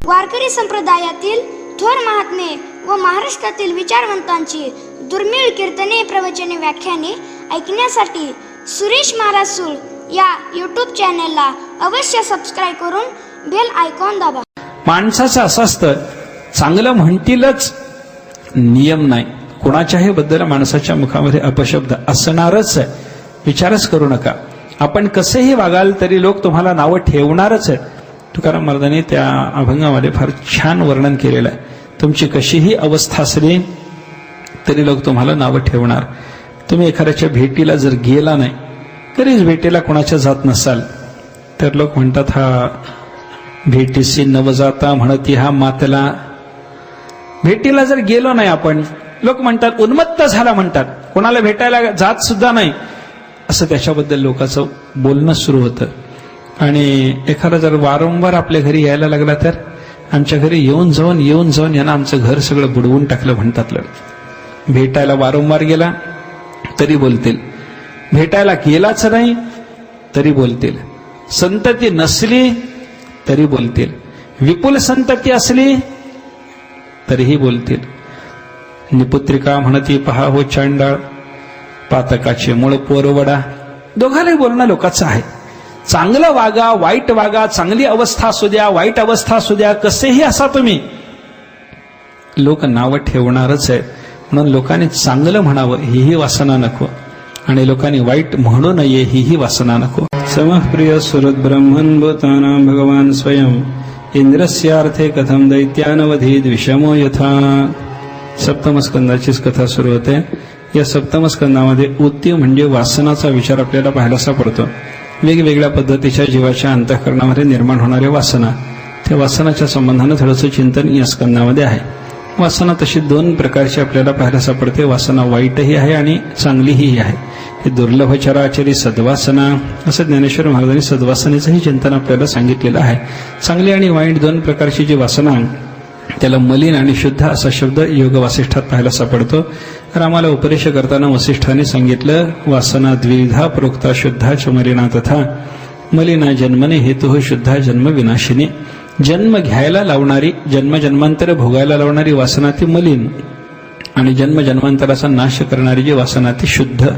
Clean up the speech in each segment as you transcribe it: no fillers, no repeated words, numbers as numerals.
वारकरी संप्रदायातील थोर महात्मे व महाराष्ट्रातील विचारवंतांची दुर्मिळ कीर्तने, प्रवचने, व्याख्याने ऐकण्यासाठी सुरेश महाराज सूळ या यूट्यूब चॅनलला अवश्य सबस्क्राईब करून बेल आयकॉन दाबा. माणसाचं असं असतं, चांगलं म्हणतीलच नियम नाही. कोणाच्याही बद्दल माणसाच्या मुखामध्ये अपशब्द असणारच आहे. विचारच करू नका. आपण कसेही वागाल तरी लोक तुम्हाला नावं ठेवणारच आहेत. तुकाराम महाराजांनी त्या अभंगामध्ये फार छान वर्णन केलेलं आहे. तुमची कशीही अवस्था असली तरी लोक तुम्हाला नावं ठेवणार. तुम्ही एखाद्याच्या भेटीला जर गेला नाही, कधीच भेटीला कोणाच्या जात नसाल तर लोक म्हणतात, हा भेटीसी नवजाता म्हणती हा मातला. भेटीला जर गेलो नाही आपण, लोक म्हणतात उन्मत्त झाला म्हणतात. कोणाला भेटायला जात सुद्धा नाही असं त्याच्याबद्दल लोकांचं बोलणं सुरू होतं. आणि एखादा जर वारंवार आपल्या घरी यायला लागला तर आमच्या घरी येऊन जाऊन यांना आमचं घर सगळं बुडवून टाकलं म्हणतात लोक. भेटायला वारंवार गेला तरी बोलतील, भेटायला गेलाच नाही तरी बोलतील, संतती नसली तरी बोलतील, विपुल संतती असली तरीही बोलतील. निपुत्रिका म्हणती पहा हो चांडाळ, पातकाचे मूळ पोरवडा. दोघांनाही बोलणं लोकांचं आहे. चांगलं वागा, वाईट वागा, चांगली अवस्था असू द्या, वाईट अवस्था असू द्या, कसेही असा तुम्ही, लोक नावं ठेवणारच आहे. म्हणून लोकांनी चांगलं म्हणावं हीही वासना नको, आणि लोकांनी वाईट म्हणू नये हीही वासना नको. समप्रिय सुरत ब्रह्मन् भूतानां भगवान स्वयं इंद्रस्यार्थे कथम दैत्यानवधीत विषमो यथा. सप्तम स्कंदाचीच कथा सुरू होते. या सप्तम स्कंदामध्ये उत्ती म्हणजे वासनाचा विचार आपल्याला पाहायला सापडतो. वेगवेगळ्या पद्धतीच्या जीवाच्या अंतःकरणामध्ये निर्माण होणाऱ्या वासना, त्या वासनाच्या संबंधानं थोडंसं चिंतन या स्कंदामध्ये आहे. वासना तशी दोन प्रकारची आपल्याला पाहायला सापडते. वासना वाईटही आहे आणि चांगलीही आहे. ही दुर्लभ चराचरी सद्वासना, असं ज्ञानेश्वर महाराजांनी सद्वासनेचंही चिंतन आपल्याला सांगितलेलं आहे. चांगली आणि वाईट दोन प्रकारची जी वासना, त्याला मलिन आणि शुद्ध असा शब्द योग वासिष्ठात पाहायला सापडतो. तर आम्हाला उपदेश करताना वसिष्ठाने सांगितलं, वासना द्विधा प्रोक्ता शुद्धा च मलिना तथा मलिना जन्मने हेतु शुद्धा जन्म विनाशिनी. जन्म घ्यायला लावणारी, जन्मजन्मांतर भोगायला लावणारी वासना ती मलिन, आणि जन्मजन्मांतराचा नाश करणारी जी वासना ती शुद्ध.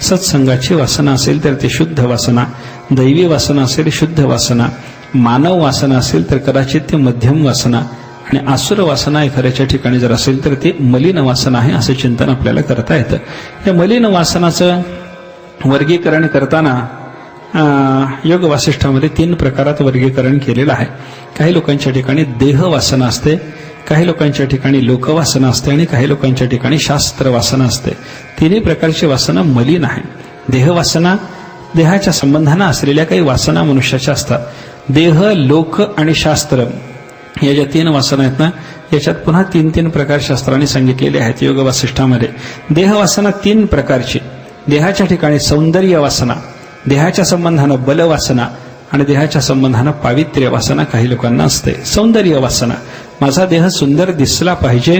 सत्संगाची वासना असेल तर ती शुद्ध वासना, दैवी वासना असेल शुद्ध वासना, मानव वासना असेल तर कदाचित ती मध्यम वासना, आणि आसुर वासना एखाद्याच्या ठिकाणी जर असेल तर ती मलिन वासना आहे, असं चिंतन आपल्याला करता येतं. या मलिन वासनाचं वर्गीकरण करताना योग वासिष्ठामध्ये 3 प्रकारात वर्गीकरण केलेलं आहे. काही लोकांच्या ठिकाणी देह वासना असते, काही लोकांच्या ठिकाणी लोकवासना असते, आणि काही लोकांच्या ठिकाणी शास्त्र वासना असते. 3 प्रकारची वासना मलिन आहे. देहवासना, देहाच्या संबंधानं असलेल्या काही वासना मनुष्याच्या असतात. देह, लोक आणि शास्त्र या ज्या 3 वासना आहेत ना, याच्यात पुन्हा 3 प्रकार शास्त्राने सांगितलेले आहेत योग वासिष्ठामध्ये. देहवासना 3 प्रकारची. देहाच्या ठिकाणी सौंदर्य वासना, देहाच्या संबंधानं बलवासना, आणि देहाच्या संबंधानं पावित्र्य वासना काही लोकांना असते. सौंदर्य वासना, माझा देह सुंदर दिसला पाहिजे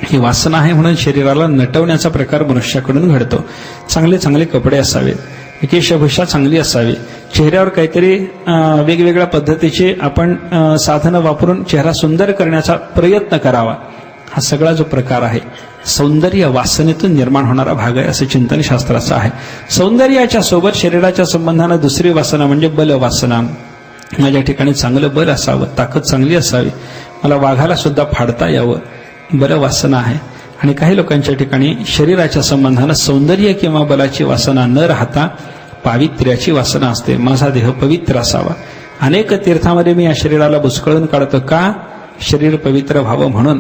ही वासना आहे, म्हणून शरीराला नटवण्याचा प्रकार मनुष्याकडून घडतो. चांगले चांगले कपडे असावेत, केशभूषा चांगली असावी, चेहऱ्यावर काहीतरी वेगवेगळ्या पद्धतीचे आपण साधनं वापरून चेहरा सुंदर करण्याचा प्रयत्न करावा. हा सगळा जो प्रकार आहे सौंदर्य वासनेतून निर्माण होणारा भाग आहे, असं चिंतन शास्त्राचं आहे. सौंदर्याच्या सोबत शरीराच्या संबंधानं दुसरी वासना म्हणजे बलवासना. माझ्या ठिकाणी चांगलं बल असावं, ताकद चांगली असावी, मला वाघाला सुद्धा फाडता यावं, बलवासना आहे. आणि काही लोकांच्या ठिकाणी शरीराच्या संबंधानं सौंदर्य किंवा बलाची वासना न राहता पावित्र्याची वासना असते. माझा देह पवित्र असावा. अनेक तीर्थामध्ये मी या शरीराला बुचकळून काढतो का? शरीर पवित्र व्हावं म्हणून.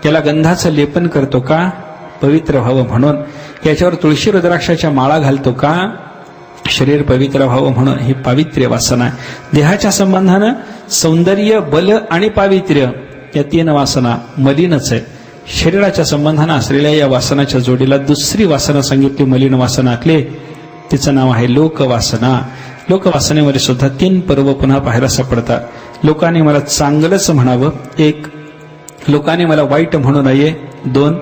त्याला गंधाचं लेपन करतो का? पवित्र व्हावं म्हणून. याच्यावर तुळशी रुद्राक्षाच्या माळा घालतो का? शरीर पवित्र व्हावं म्हणून. ही पावित्र्य वासना आहे. देहाच्या संबंधानं सौंदर्य, बल आणि पावित्र्य या 3 वासना मलिनच आहे. शरीराच्या संबंधानं असलेल्या या वासनाच्या जोडीला दुसरी वासना सांगितली मलिन वासनातले, तिचं नाव आहे लोकवासना. लोकवासनेमध्ये सुद्धा 3 पर्व पुन्हा पाहायला सापडतात. लोकांनी मला चांगलंच म्हणावं 1, लोकांनी मला वाईट म्हणू नये 2,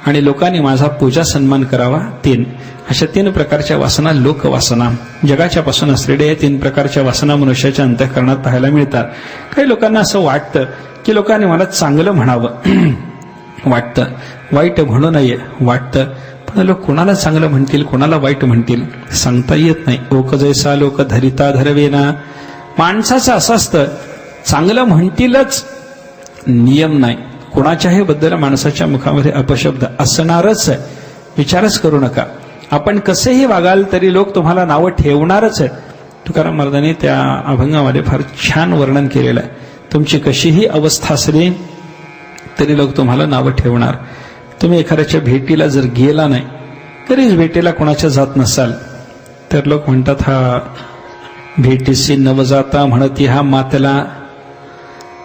आणि लोकांनी माझा पूजा सन्मान करावा 3. अशा 3 प्रकारच्या वासना लोकवासना, जगाच्या पासून असलेल्या या 3 प्रकारच्या वासना मनुष्याच्या अंतःकरणात पाहायला मिळतात. काही लोकांना असं वाटतं की लोकांनी मला चांगलं म्हणावं वाटतं, वाईट म्हणू नये वाटतं, पण लोक कोणाला चांगलं म्हणतील कोणाला वाईट म्हणतील सांगता येत नाही. लोक जैसा लोक धरिता धरवेना. माणसाचं असं असतं, चांगलं म्हणतीलच नियम नाही. कोणाच्याही बद्दल माणसाच्या मुखामध्ये अपशब्द असणारच आहे, विचारच करू नका. आपण कसेही वागाल तरी लोक तुम्हाला नावं ठेवणारच आहे. तुकाराम महाराजांनी त्या अभंगामध्ये फार छान वर्णन केलेलं आहे. तुमची कशीही अवस्था असली तरी लोक तुम्हाला नावं ठेवणार. तुम्ही एखाद्याच्या भेटीला जर गेला नाही, कधीच भेटीला कोणाच्या जात नसाल तर लोक म्हणतात, हा भेटीसी नवजाता म्हणती हा मातला.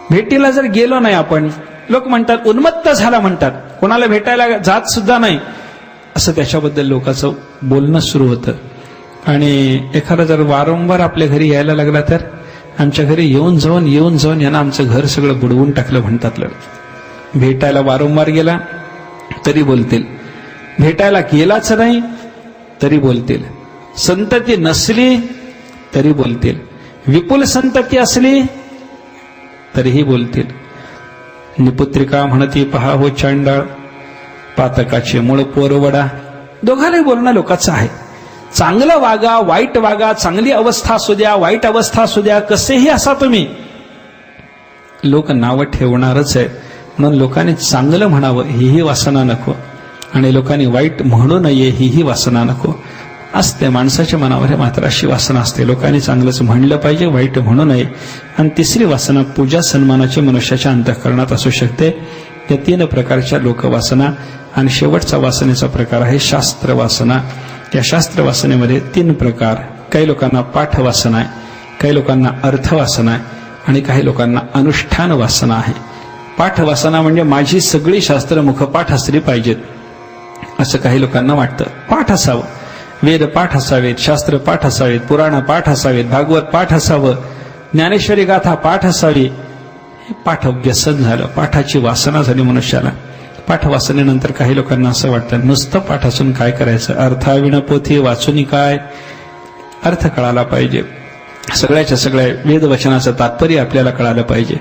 भेटीला जर गेलो नाही आपण, लोक म्हणतात उन्मत्त झाला म्हणतात, कोणाला भेटायला जात सुद्धा नाही, असं त्याच्याबद्दल लोकांचं बोलणं सुरू होतं. आणि एखादा जर वारंवार आपल्या घरी यायला लागला तर आमच्या घरी येऊन जाऊन यांना आमचं घर सगळं बुडवून टाकलं म्हणतात लोक. भेटायला वारंवार गेला तरी बोलतील, भेटायला गेलाच नाही तरी बोलतील, संतती नसली तरी बोलतील, विपुल संतती असली तरीही बोलतील. निपुत्रिका म्हणती पहा हो चांडाळ, पातकाचे मूळ पोरवडा. दोघांनाही बोलणं लोकांचं आहे. चांगलं वागा वाईट वागा, चांगली अवस्था असू द्या वाईट अवस्था असू द्या, कसेही असा तुम्ही, लोक नावं ठेवणारच आहे. म्हणून लोकांनी चांगलं म्हणावं हीही वासना नको, आणि लोकांनी वाईट म्हणू नये हीही वासना नको. असते माणसाच्या मनावर मात्र अशी वासना असते, लोकांनी चांगलंच म्हणलं पाहिजे वाईट म्हणू नये. आणि तिसरी वासना पूजा सन्मानाची मनुष्याच्या अंतःकरणात असू शकते. या 3 प्रकारच्या लोकवासना. आणि शेवटचा वासनेचा प्रकार आहे शास्त्र वासना. या शास्त्र वासनेमध्ये 3 प्रकार. काही लोकांना पाठ वासना आहे, काही लोकांना अर्थ वासना आहे, आणि काही लोकांना अनुष्ठान वासना आहे. पाठ वासना म्हणजे माझी सगळी शास्त्र मुखपाठ असली पाहिजेत असं काही लोकांना वाटतं. पाठ असावं, वेद पाठ असावेत, शास्त्र पाठ असावेत, पुराण पाठ असावेत, भागवत पाठ असावं, ज्ञानेश्वरी गाथा पाठ असावी. हे पाठ व्यसन झालं, पाठाची वासना झाली मनुष्याला. पाठ वासनेनंतर काही लोकांना असं वाटतं नुसतं पाठ असून काय करायचं, अर्थाविण पोथी वाचून काय, अर्थ कळाला पाहिजे, सगळ्याच्या सगळ्या वेदवचनाचं तात्पर्य आपल्याला कळालं पाहिजे,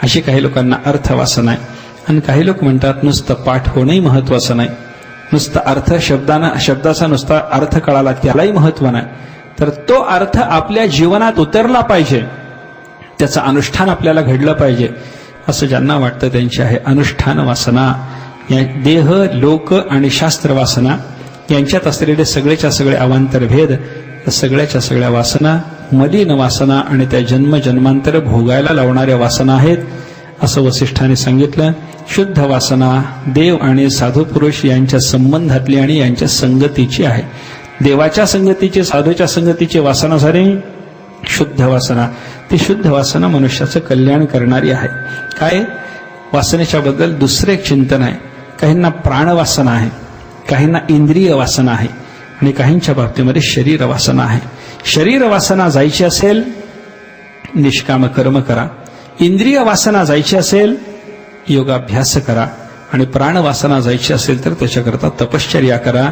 अशी काही लोकांना अर्थवासना आहे. आणि काही लोक म्हणतात नुसतं पाठ होणंही महत्वाचं नाही, नुसतं अर्थ शब्दाचा नुसता अर्थ कळाला त्यालाही महत्व नाही, तर तो अर्थ आपल्या जीवनात उतरला पाहिजे, त्याचं अनुष्ठान आपल्याला घडलं पाहिजे, असं ज्यांना वाटतं त्यांची आहे अनुष्ठान वासना. या देह लोक आणि शास्त्र वासना यांच्यात असलेले सगळेच्या सगळे अवांतर भेद, सगळ्याच्या सगळ्या वासना मलिन वासना आणि त्या जन्मजन्मांतर भोगायला लावणाऱ्या वासना आहेत असं वसिष्ठाने सांगितलं. शुद्ध वासना देव आणि साधू पुरुष यांच्या संबंधातली आणि यांच्या संगतीची आहे. देवाच्या संगतीची साधूच्या संगतीची वासना झाली शुद्ध वासना. ती शुद्ध वासना मनुष्याचं कल्याण करणारी आहे. काय वासनेच्या बद्दल दुसरे एक चिंतन आहे. काहींना प्राणवासना आहे, काहींना इंद्रिय वासना आहे, आणि काहींच्या बाबतीमध्ये शरीर वासना आहे. शरीर वासना जायची असेल निष्काम कर्म करा, इंद्रिय वासना जायची असेल योगाभ्यास करा, आणि प्राणवासना जायची असेल तर त्याच्याकरता तपश्चर्या करा,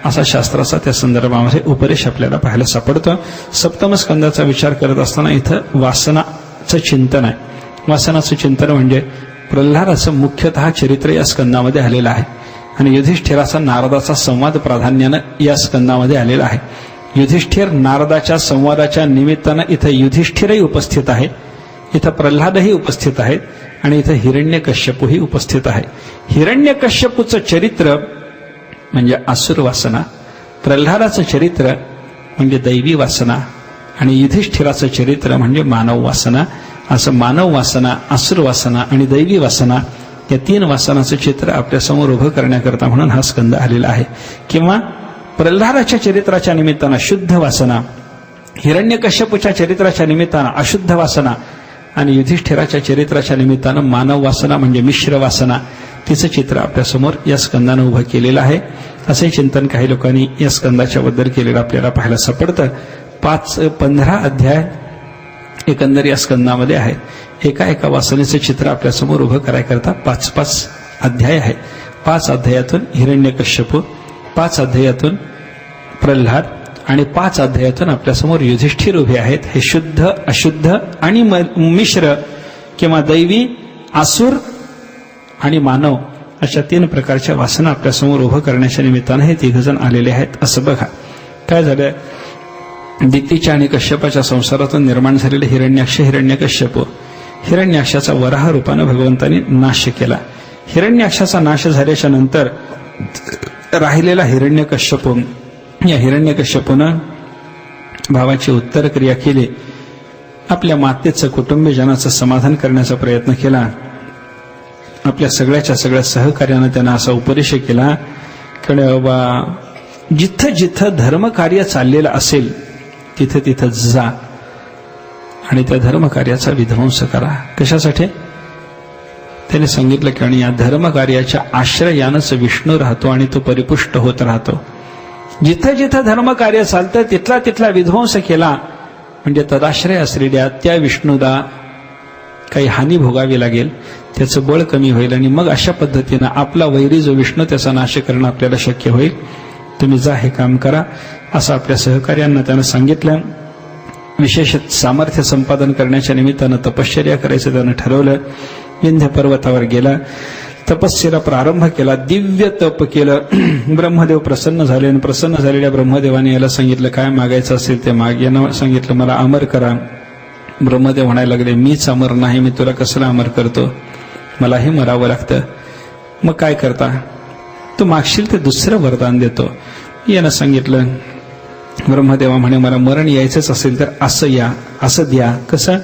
असा शास्त्राचा त्या संदर्भामध्ये उपदेश आपल्याला पाहायला सापडतो. सप्तम स्कंदाचा विचार करत असताना इथं वासनाचं चिंतन आहे. वासनाचं चिंतन म्हणजे प्रल्हादाचं मुख्यतः चरित्र या स्कंदामध्ये आलेलं आहे, आणि युधिष्ठिराचा नारदाचा संवाद प्राधान्यानं या स्कंदामध्ये आलेला आहे. युधिष्ठिर नारदाच्या संवादाच्या निमित्तानं इथं युधिष्ठिरही उपस्थित आहे, इथं प्रल्हादही उपस्थित आहेत, आणि इथं हिरण्यकश्यपूही उपस्थित आहे. हिरण्यकश्यपूचं चरित्र म्हणजे आसुर वासना, प्रल्हादाचं चरित्र म्हणजे दैवी वासना, आणि युधिष्ठिराचं चरित्र म्हणजे मानव वासना. असं मानव वासना, आसुर वासना आणि दैवी वासना या 3 वासनाचं चित्र आपल्यासमोर उभं करण्याकरता म्हणून हा स्कंद आलेला आहे. किंवा प्रल्हादाच्या चरित्राच्या निमित्तानं शुद्ध वासना, हिरण्यकश्यपूच्या चरित्राच्या निमित्तानं अशुद्ध वासना, आणि युधिष्ठिराच्या चरित्राच्या निमित्तानं मानव वासना म्हणजे मिश्र वासना, तिचं चित्र आपल्यासमोर या स्कंदानं उभं केलेलं आहे. असे चिंतन काही लोकांनी या स्कंदाच्या बद्दल केलेलं आपल्याला पाहायला सापडतं. 15 अध्याय एकंदर या स्कंदामध्ये आहेत. एका वासनेचं चित्र आपल्यासमोर उभं करायकरता 5 अध्याय आहेत. 5 अध्यायातून हिरण्यकश्यप, 5 अध्यायातून प्रल्हाद आणि 5 अध्यायातून आपल्यासमोर युधिष्ठिर उभे आहेत. हे शुद्ध, अशुद्ध आणि मिश्र किंवा दैवी, आसुर आणि मानव अशा 3 प्रकारच्या वासना आपल्यासमोर उभं करण्याच्या निमित्तानं हे 3 जण आलेले आहेत. असं बघा काय झालं. दितीच्या आणि कश्यपाच्या संसारातून निर्माण झालेले हिरण्याक्ष, हिरण्यकश्यप, हिरण्याक्षाचा वराह रूपानं भगवंतांनी नाश केला. हिरण्याक्षाचा नाश झाल्याच्या नंतर राहिलेला हिरण्यकश्यप, या हिरण्यकश्यपूनं भावाची उत्तर क्रिया केली. आपल्या मातेचं, कुटुंबीजनाचं समाधान करण्याचा प्रयत्न केला. आपल्या सगळ्याच्या सगळ्या सहकार्यानं त्यांना असा उपदेश केला की बाबा जिथं जिथं धर्मकार्य चाललेलं असेल तिथं तिथं जा आणि त्या धर्मकार्याचा विध्वंस करा. कशासाठी? त्याने सांगितलं की आणि या धर्मकार्याच्या आश्रयानंच विष्णू राहतो आणि तो परिपुष्ट होत राहतो. जिथं जिथं धर्मकार्य चालतं तिथला तिथला विध्वंस केला म्हणजे तदाश्रय असलेल्या त्या विष्णूला काही हानी भोगावी लागेल, त्याचं बळ कमी होईल आणि मग अशा पद्धतीनं आपला वैरी जो विष्णू त्याचा नाश करणं आपल्याला शक्य होईल. तुम्ही जा, हे काम करा, असं आपल्या सहकार्यांना त्यानं सांगितलं. विशेष सामर्थ्य संपादन करण्याच्या निमित्तानं तपश्चर्या करायचं त्यानं ठरवलं. विंध्य पर्वतावर गेला, तपस्येला प्रारंभ केला, दिव्य तप केलं. ब्रह्मदेव प्रसन्न झाले आणि प्रसन्न झालेल्या ब्रह्मदेवाने याला सांगितलं काय मागायचं असेल ते माग. यानं सांगितलं मला अमर करा. ब्रह्मदेव म्हणायला लागले मीच अमर नाही, मी तुला कसला अमर करतो, मलाही मरावं लागतं. मग काय करता? तू मागशील ते दुसरं वरदान देतो. यानं सांगितलं. ब्रह्मदेवा म्हणे मला मरण यायचंच असेल तर असं या, असं द्या. कसं?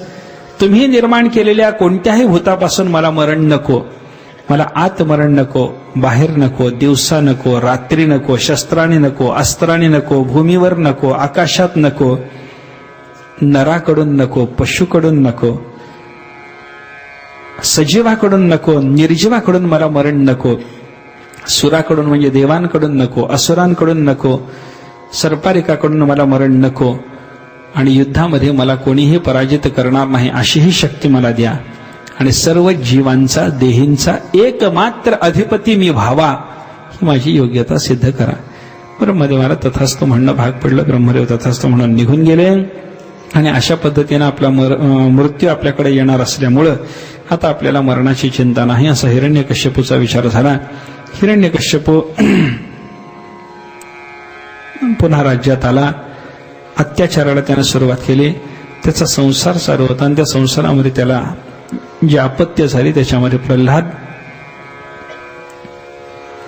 तुम्ही निर्माण केलेल्या कोणत्याही भूतापासून मला मरण नको. मला आत मरण नको, बाहेर नको, दिवसा नको, रात्री नको, शस्त्राने नको, अस्त्राने नको, भूमीवर नको, आकाशात नको, नराकडून नको, पशुकडून नको, सजीवाकडून नको, निर्जीवाकडून मला मरण नको. सुराकडून म्हणजे देवांकडून नको, असुरांकडून नको, सर्पारिकाकडून मला मरण नको आणि युद्धामध्ये मला कोणीही पराजित करणार नाही अशी ही शक्ती मला द्या आणि सर्व जीवांचा, देहींचा एकमात्र अधिपती मी व्हावा ही माझी योग्यता सिद्ध करा. ब्रह्मदेवाला तथास्तु म्हणणं भाग पडलं. ब्रह्मदेव तथास्तु म्हणून निघून गेले आणि अशा पद्धतीनं आपला मृत्यू आपल्याकडे येणार असल्यामुळं आता आपल्याला मरणाची चिंता नाही असा हिरण्यकश्यपूचा विचार झाला. हिरण्यकश्यपू पुन्हा राज्यात आला. अत्याचाराला त्याने सुरुवात केली. त्याचा संसार चालू होता आणि त्या संसारामध्ये त्याला जी आपत्य झाली त्याच्यामध्ये प्रल्हाद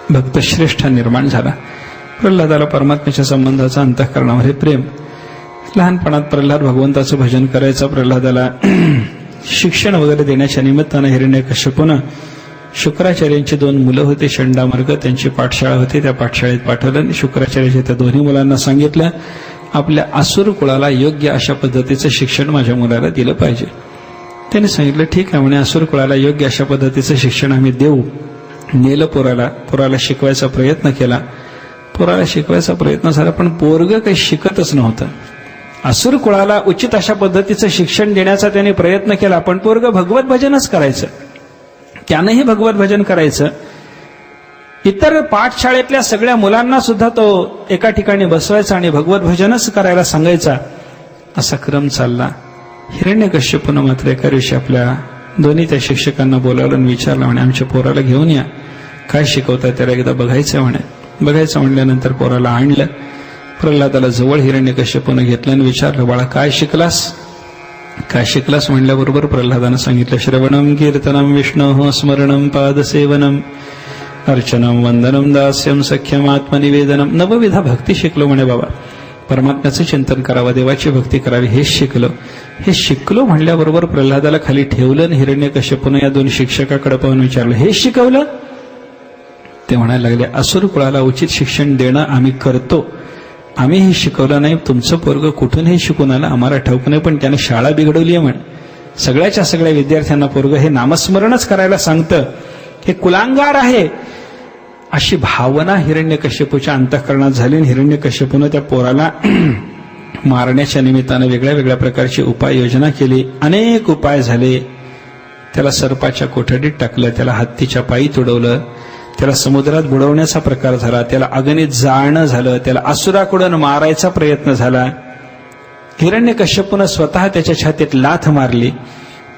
भक्तश्रेष्ठ निर्माण झाला. प्रल्हादाला परमात्म्याच्या संबंधाचा अंतःकरणामध्ये प्रेम. लहानपणात प्रल्हाद भगवंताचं भजन करायचा. प्रल्हादाला शिक्षण वगैरे देण्याच्या निमित्तानं हिरण्यकश्यपूनं शुक्राचार्यांची 2 मुलं होते, षंडामार्ग, त्यांची पाठशाळा होती. त्या पाठशाळेत पाठवलं. शुक्राचार्याच्या त्या दोन्ही मुलांना सांगितलं आपल्या आसुर कुळाला योग्य अशा पद्धतीचं शिक्षण माझ्या मुलाला दिलं पाहिजे. त्याने सांगितलं ठीक आहे म्हणे, आसुर कुळाला योग्य अशा पद्धतीचं शिक्षण आम्ही देऊ. नेलं पोराला शिकवायचा प्रयत्न केला. पोराला शिकवायचा प्रयत्न झाला पण पोरग काही शिकतच नव्हतं. आसुर कुळाला उचित अशा पद्धतीचं शिक्षण देण्याचा त्याने प्रयत्न केला पण पोरग भगवत भजनच करायचं. त्यानंही भगवत भजन करायचं. इतर पाठशाळेतल्या सगळ्या मुलांना सुद्धा तो एका ठिकाणी बसवायचा आणि भगवत भजनच करायला सांगायचा. असा क्रम चालला. हिरण्यकश्यपूनं मात्र एका दिवशी आपल्या दोन्ही त्या शिक्षकांना बोलावलं आणि विचारलं म्हणे आमच्या पोराला घेऊन या, काय शिकवताय त्याला एकदा बघायचं म्हणे. बघायचं म्हणल्यानंतर पोराला आणलं. प्रल्हादाला जवळ हिरण्यकश्यपूनं घेतलं आणि विचारलं बाळा काय शिकलास? काय शिकलास म्हणल्याबरोबर प्रल्हादानं सांगितलं श्रवणम कीर्तनम विष्णोः स्मरणम पादसेवनम अर्चनम वंदनम दास्यम सख्यम आत्मनिवेदनम. नवविधा भक्ती शिकलो म्हणे बाबा. परमात्म्याचं चिंतन करावं, देवाची भक्ती करावी हे शिकलो. हे शिकलो म्हणल्याबरोबर प्रल्हादाला खाली ठेवलं आणि हिरण्यकश्यपूनं या 2 शिक्षकाकडे पाहून विचारलं हे शिकवलं? ते म्हणायला लागले असुर कुळाला उचित शिक्षण देणं आम्ही करतो, आम्ही हे शिकवलं नाही. तुमचं पोरग कुठून हे शिकून आलं आम्हाला ठाऊक नाही पण त्याने शाळा बिघडवली आहे म्हण. सगळ्याच्या सगळ्या विद्यार्थ्यांना पोरग हे नामस्मरणच करायला सांगतं, हे कुलांगार आहे अशी भावना हिरण्यकश्यपूच्या अंतःकरणात झाली. हिरण्यकश्यपूनं त्या पोराला मारण्याच्या निमित्तानं वेगळ्या वेगळ्या प्रकारची उपाययोजना केली. अनेक उपाय झाले. त्याला सर्पाच्या कोठडीत टाकलं, त्याला हत्तीच्या पायी तुडवलं, त्याला समुद्रात बुडवण्याचा प्रकार झाला, त्याला अग्नीत जाळणं झालं, त्याला असुराकडून मारायचा प्रयत्न झाला. हिरण्यकश्यपूनं स्वतः त्याच्या छातीत लाथ मारली.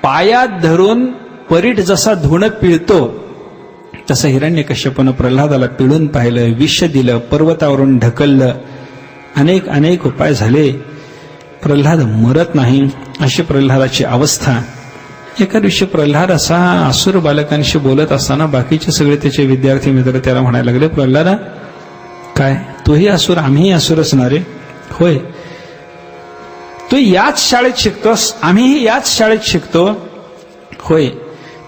पायात धरून परीट जसा धुणं पिळतो तसं हिरण्यकश्यपूनं प्रल्हादाला पिळून पाहिलं, विष दिलं, पर्वतावरून ढकललं. अनेक उपाय झाले, प्रल्हाद मरत नाही. अशी प्रल्हादाची अवस्था. एका दिवशी प्रल्हाद असा असुर बालकांशी बोलत असताना बाकीचे सगळे त्याचे विद्यार्थी मित्र त्याला म्हणायला लागले, प्रल्हादा काय तूही असुर आम्हीही असुरच ना रे? होय. तू याच शाळेत शिकतोस, आम्हीही याच शाळेत शिकतो. होय.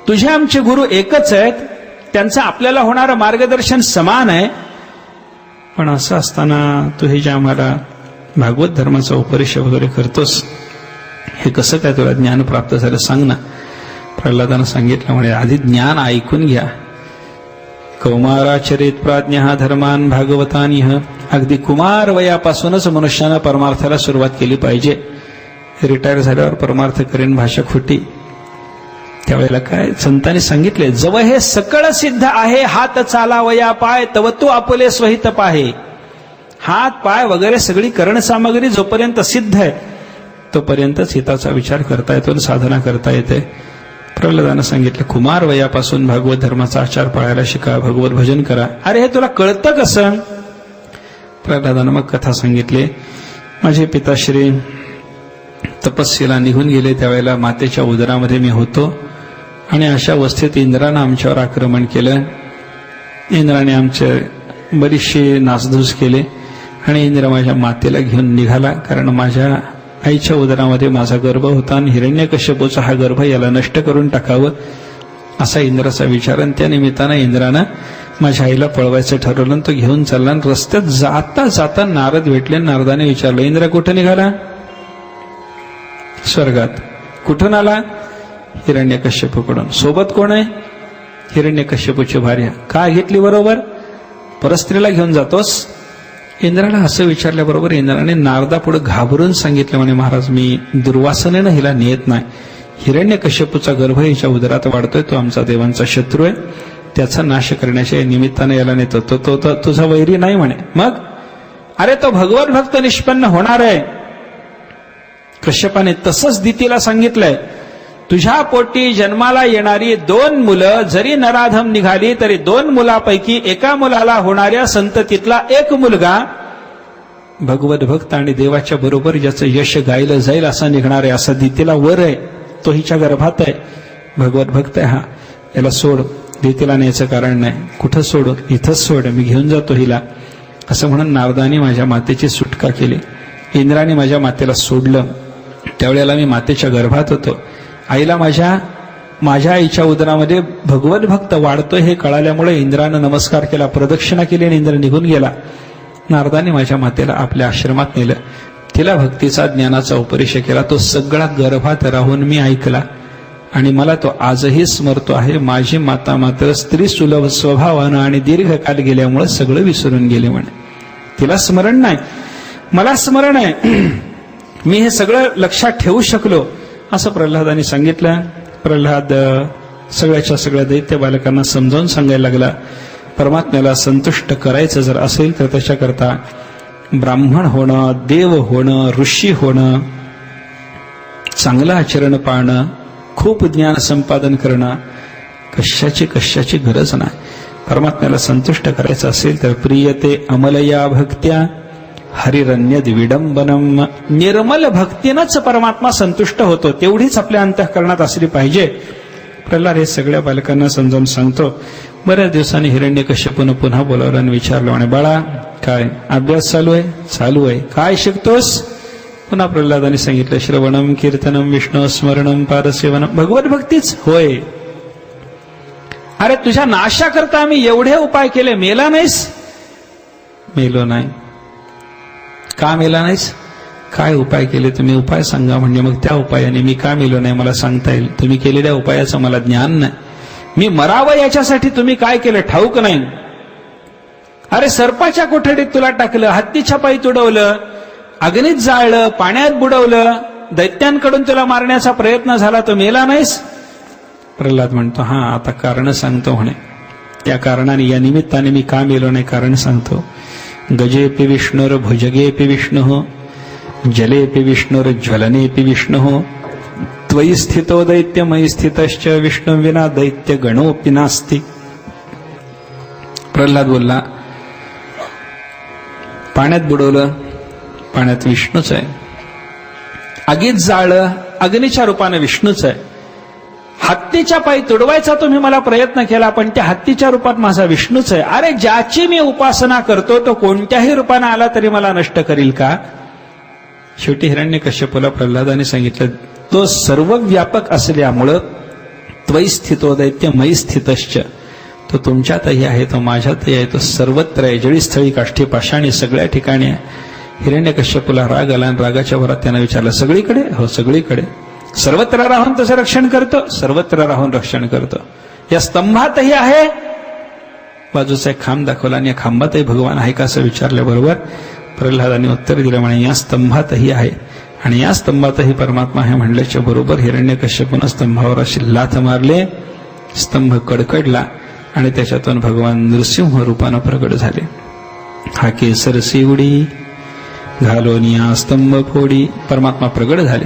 तुझे आमचे गुरु एकच आहेत, त्यांचं आपल्याला होणारं मार्गदर्शन समान आहे. पण असं असताना तू हे जे आम्हाला भागवत धर्माचा उपदेश वगैरे करतोस, हे कसं काय तुला ज्ञान प्राप्त झालं सांग ना. प्रल्हादानं सांगितलं, म्हणे आधी ज्ञान ऐकून घ्या. कौमाराचरित प्राज्ञः धर्मान भागवतानिह. अगदी कुमार वयापासूनच मनुष्यानं परमार्थाला सुरुवात केली पाहिजे. रिटायर झाल्यावर परमार्थ करेन भाषा खोटी. त्यावेळेला काय संतांनी सांगितले, जव हे सकळ सिद्ध आहे, हात चालावया पाय तव तू आपुले स्वहित पाहे. हात पाय वगैरे सगळी करण सामग्री जोपर्यंत सिद्ध आहे तोपर्यंतच हिताचा विचार करता येतो आणि साधना करता येते. प्रल्हादानं सांगितलं, कुमार वयापासून भागवत धर्माचा आचार पाळायला शिका, भगवत भजन करा. अरे हे तुला कळतं कसं? प्रल्हादानं मग कथा सांगितली. माझे पिताश्री तपस्येला निघून गेले, त्यावेळेला मातेच्या उदरामध्ये मी होतो आणि अशा अवस्थेत इंद्रानं आमच्यावर आक्रमण केलं. इंद्राने आमचे बरीचशी नासधूस केली आणि इंद्र माझ्या मातेला घेऊन निघाला. कारण माझ्या आईच्या उदरामध्ये माझा गर्भ होता आणि हिरण्यकश्यपूचा हा गर्भ याला नष्ट करून टाकावं असा इंद्राचा विचार. आणि त्या निमित्तानं इंद्रानं माझ्या आईला पळवायचं ठरवलं आणि तो घेऊन चालला. रस्त्यात जाता जाता नारद भेटले. नारदाने विचारलं, इंद्र कुठं निघाला? स्वर्गात. कुठून आला? हिरण्यकश्यपूकडून. सोबत कोण आहे? हिरण्यकश्यपूची भार्या. काय घेतली बरोबर? परस्त्रीला घेऊन जातोस? इंद्राला असं विचारल्याबरोबर इंद्राने नारदापुढे घाबरून सांगितलं, म्हणे महाराज मी दुर्वासनेनं हिला नेत नाही. हिरण्यकश्यपूचा गर्भ हिच्या उदरात वाढतोय, तो आमचा देवांचा शत्रू आहे, त्याचा नाश करण्याच्या निमित्तानं याला नेतो. तो तुझा वैरी नाही म्हणे. मग अरे तो भगवत भक्त निष्पन्न होणार आहे. कश्यपाने तसंच दितीला सांगितलंय, तुझ्या पोटी जन्माला येणारी 2 मुलं जरी नराधम निघाली तरी 2 मुलापैकी एका मुलाला होणाऱ्या संततीतला एक मुलगा भगवत भक्त आणि देवाच्या बरोबर ज्याचं यश गायलं जाईल असा निघणार आहे. असा दितीला वर आहे, तो हिच्या गर्भात आहे, भगवत भक्त आहे हा. याला सोड. दितीला न्यायचं कारण नाही. कुठं सोड? इथंच सोड, मी घेऊन जातो हिला. असं म्हणून नारदाने माझ्या मातेची सुटका केली. इंद्राने माझ्या मातेला सोडलं. त्यावेळेला मी मातेच्या गर्भात होतो. आईला माझ्या आईच्या उदरामध्ये भगवत भक्त वाढतोय हे कळाल्यामुळे इंद्रानं नमस्कार केला, प्रदक्षिणा केली आणि इंद्र निघून गेला. नारदाने माझ्या मातेला आपल्या आश्रमात नेलं. तिला भक्तीचा ज्ञानाचा उपदेश केला. तो सगळा गर्भात राहून मी ऐकला आणि मला तो आजही स्मरतो आहे. माझी माता मात्र स्त्री सुलभ स्वभावानं आणि दीर्घकाल गेल्यामुळे सगळं विसरून गेले म्हणे. तिला स्मरण नाही, मला स्मरण आहे. मी हे सगळं लक्षात ठेवू शकलो असं प्रल्हादाने सांगितलं. प्रल्हाद सगळ्याच्या सगळ्या दैत्य बालकांना समजावून सांगायला लागला, परमात्म्याला संतुष्ट करायचं जर असेल तर त्याच्याकरता ब्राह्मण होणं, देव होणं, ऋषी होणं, चांगलं आचरण पाळणं, खूप ज्ञान संपादन करणं कशाची गरज नाही. परमात्म्याला संतुष्ट करायचं असेल तर प्रियते अमलया भक्त्या हरिरन्यद विडंबनम. निर्मल भक्तीनंच परमात्मा संतुष्ट होतो, तेवढीच आपल्या अंतःकरणात असली पाहिजे. प्रल्हाद हे सगळ्या बालकांना समजावून सांगतो. बऱ्याच दिवसांनी हिरण्यकश्यपूनं पुन्हा बोलावलं आणि विचारलं, म्हणे बाळा काय अभ्यास चालू आहे? चालू आहे. काय शिकतोस? पुन्हा प्रल्हादाने सांगितलं, श्रवणम कीर्तनम विष्णू स्मरणम पादसेवनम. भगवत भक्तीच. होय. अरे तुझ्या नाशाकरता आम्ही एवढे उपाय केले, मेला नाहीस? मेलो नाही. का मेला नाहीस? काय उपाय केले तुम्ही? उपाय सांगा. म्हणजे मग त्या उपायाने मी का मेलो नाही मला सांगता येईल. तुम्ही केलेल्या उपायाचं मला ज्ञान नाही. मी मरावं याच्यासाठी तुम्ही काय केलं ठाऊक नाही. अरे सर्पाच्या कोठडीत तुला टाकलं, हत्तीच्या पायी तुडवलं, अग्नीत जाळलं, पाण्यात बुडवलं, दैत्यांकडून तुला मारण्याचा प्रयत्न झाला, तो मेला नाहीस? प्रल्हाद म्हणतो, हा आता कारण सांगतो म्हणे. त्या कारणाने या निमित्ताने मी का मेलो नाही कारण सांगतो. गजेपि विष्णुर भुजगेपि विष्णु जलेपि विष्णुर ज्वलनेपि विष्णु त्वयि स्थितो दैत्य मयि स्थितश्च विष्णु विना दैत्य गणोपि नास्ति. प्रल्हाद बोलला, पाण्यात बुडवलं, पाण्यात विष्णूच आहे. आगीत जाळलं, अग्नीच्या रूपाने विष्णूच आहे. हत्तीच्या पायी तुडवायचा तुम्ही मला प्रयत्न केला, पण त्या हत्तीच्या रूपात माझा विष्णूच आहे. अरे ज्याची मी उपासना करतो तो कोणत्याही रूपाने आला तरी मला नष्ट करील का? शेवटी हिरण्यकश्यपूला प्रल्हादाने सांगितलं, तो सर्व व्यापक असल्यामुळं त्वयि स्थितो दैत्य मयि स्थितश्च, तो तुमच्यातही आहे, तो माझ्यातही आहे, तो सर्वत्र आहे. जळी स्थळी काष्ठी पाषाणी सगळ्या ठिकाणी आहे. हिरण्यकश्यपूला राग आला आणि रागाच्या भरात त्यानं विचारलं, सगळीकडे? हो सगळीकडे. सर्वत्र राहून तसं रक्षण करतो? सर्वत्र राहून रक्षण करतो. या स्तंभातही आहे? बाजूचा एक खांब दाखवला आणि या खांबातही भगवान आहे का असं विचारल्याबरोबर प्रल्हादाने उत्तर दिलं, म्हणे या स्तंभातही आहे आणि या स्तंभातही परमात्मा आहे. म्हणल्याच्या बरोबर हिरण्यकश्यपूने स्तंभावर अशी लाथ मारले, स्तंभ कडकडला आणि त्याच्यातून भगवान नृसिंह रूपानं प्रगट झाले. हा केसर शिवडी घालून या स्तंभ फोडी. परमात्मा प्रगट झाले,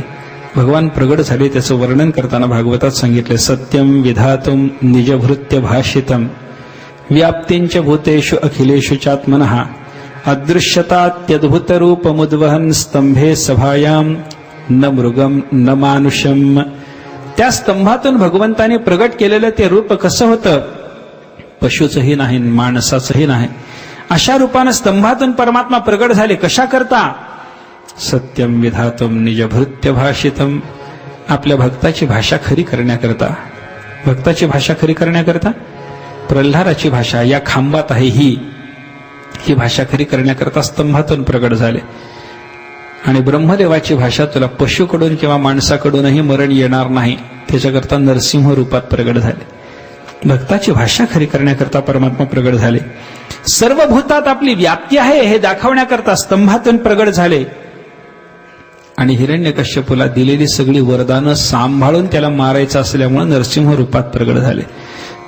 भगवान प्रगट झाले. त्याचं वर्णन करताना भागवतात सांगितले, सत्यम विधातुम निजभृत्य भाषितम व्याप्तींच भूतेषु अखिलेषु चात्मनः अदृश्यतात्यद्भुत रूपमुद्वहन स्तंभे सभायाम न मृगम न मानुषम. त्या स्तंभातून भगवंताने प्रगट केलेलं ते रूप कसं होतं? पशुचंही नाही, माणसाचंही नाही. अशा रूपानं स्तंभातून परमात्मा प्रगट झाले. कशा करता? सत्यम विधातुम निजभृत्य भाषितम, आपल्या भक्ताची भाषा खरी करण्याकरता. भक्ताची भाषा खरी करण्याकरता प्रल्हादाची भाषा या खांबात आहे, ही भाषा खरी करण्याकरता स्तंभातून प्रगट झाले. आणि ब्रह्मदेवाची भाषा तुला पशुकडून किंवा माणसाकडूनही मरण येणार नाही, त्याच्याकरता नरसिंह रूपात प्रगट झाले. भक्ताची भाषा खरी करण्याकरता परमात्मा प्रगट झाले. सर्व भूतात आपली व्याप्ती आहे हे दाखवण्याकरता स्तंभातून प्रगट झाले. आणि हिरण्यकश्यपूला दिलेली सगळी वरदानं सांभाळून त्याला मारायचं असल्यामुळे नरसिंह रूपात प्रगट झाले.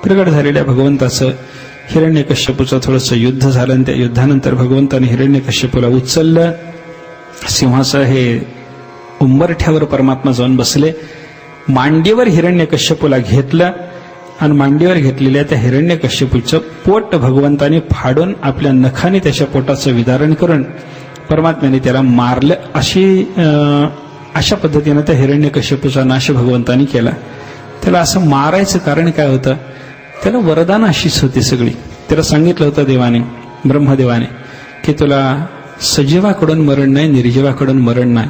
प्रगट झालेल्या भगवंताचं हिरण्यकश्यपूचं थोडंसं युद्ध झालं आणि त्या युद्धानंतर भगवंताने हिरण्यकश्यपूला उचललं. सिंहासह हे उंबरठ्यावर परमात्मा जाऊन बसले. मांडीवर हिरण्यकश्यपूला घेतलं आणि मांडीवर घेतलेल्या त्या हिरण्यकश्यपूचं पोट भगवंताने फाडून आपल्या नखाने त्याच्या पोटाचं विदारण करून परमात्म्याने त्याला मारलं. अशा पद्धतीनं त्या हिरण्यकश्यपूचा नाश भगवंतानी केला. त्याला असं मारायचं कारण काय होतं? त्याला वरदान अशीच होती सगळी. त्याला सांगितलं होतं देवाने, ब्रह्मदेवाने, की तुला सजीवाकडून मरण नाही, निर्जीवाकडून मरण नाही.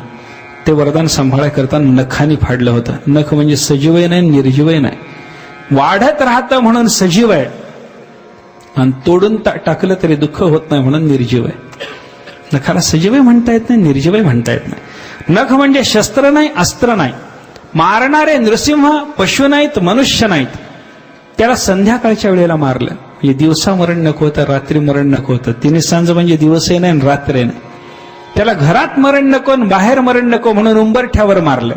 ते वरदान सांभाळायकरता नखाने फाडलं होतं. नख म्हणजे सजीवही नाही, निर्जीवही नाही. वाढत राहतं म्हणून सजीव आहे आणि तोडून टाकलं तरी दुःख होत नाही म्हणून निर्जीव आहे. नखाला सजीवही म्हणता येत नाही, निर्जीवही म्हणता येत नाही. नख म्हणजे शस्त्र नाही, अस्त्र नाही. मारणारे नृसिंह पशु नाहीत, मनुष्य नाहीत. त्याला संध्याकाळच्या वेळेला मारलं. म्हणजे दिवसा मरण नको होतं, रात्री मरण नको होतं. तिने सांज म्हणजे दिवसही नाही आणि रात्री नाही. त्याला घरात मरण नको, बाहेर मरण नको म्हणून उंबरठ्यावर मारलं.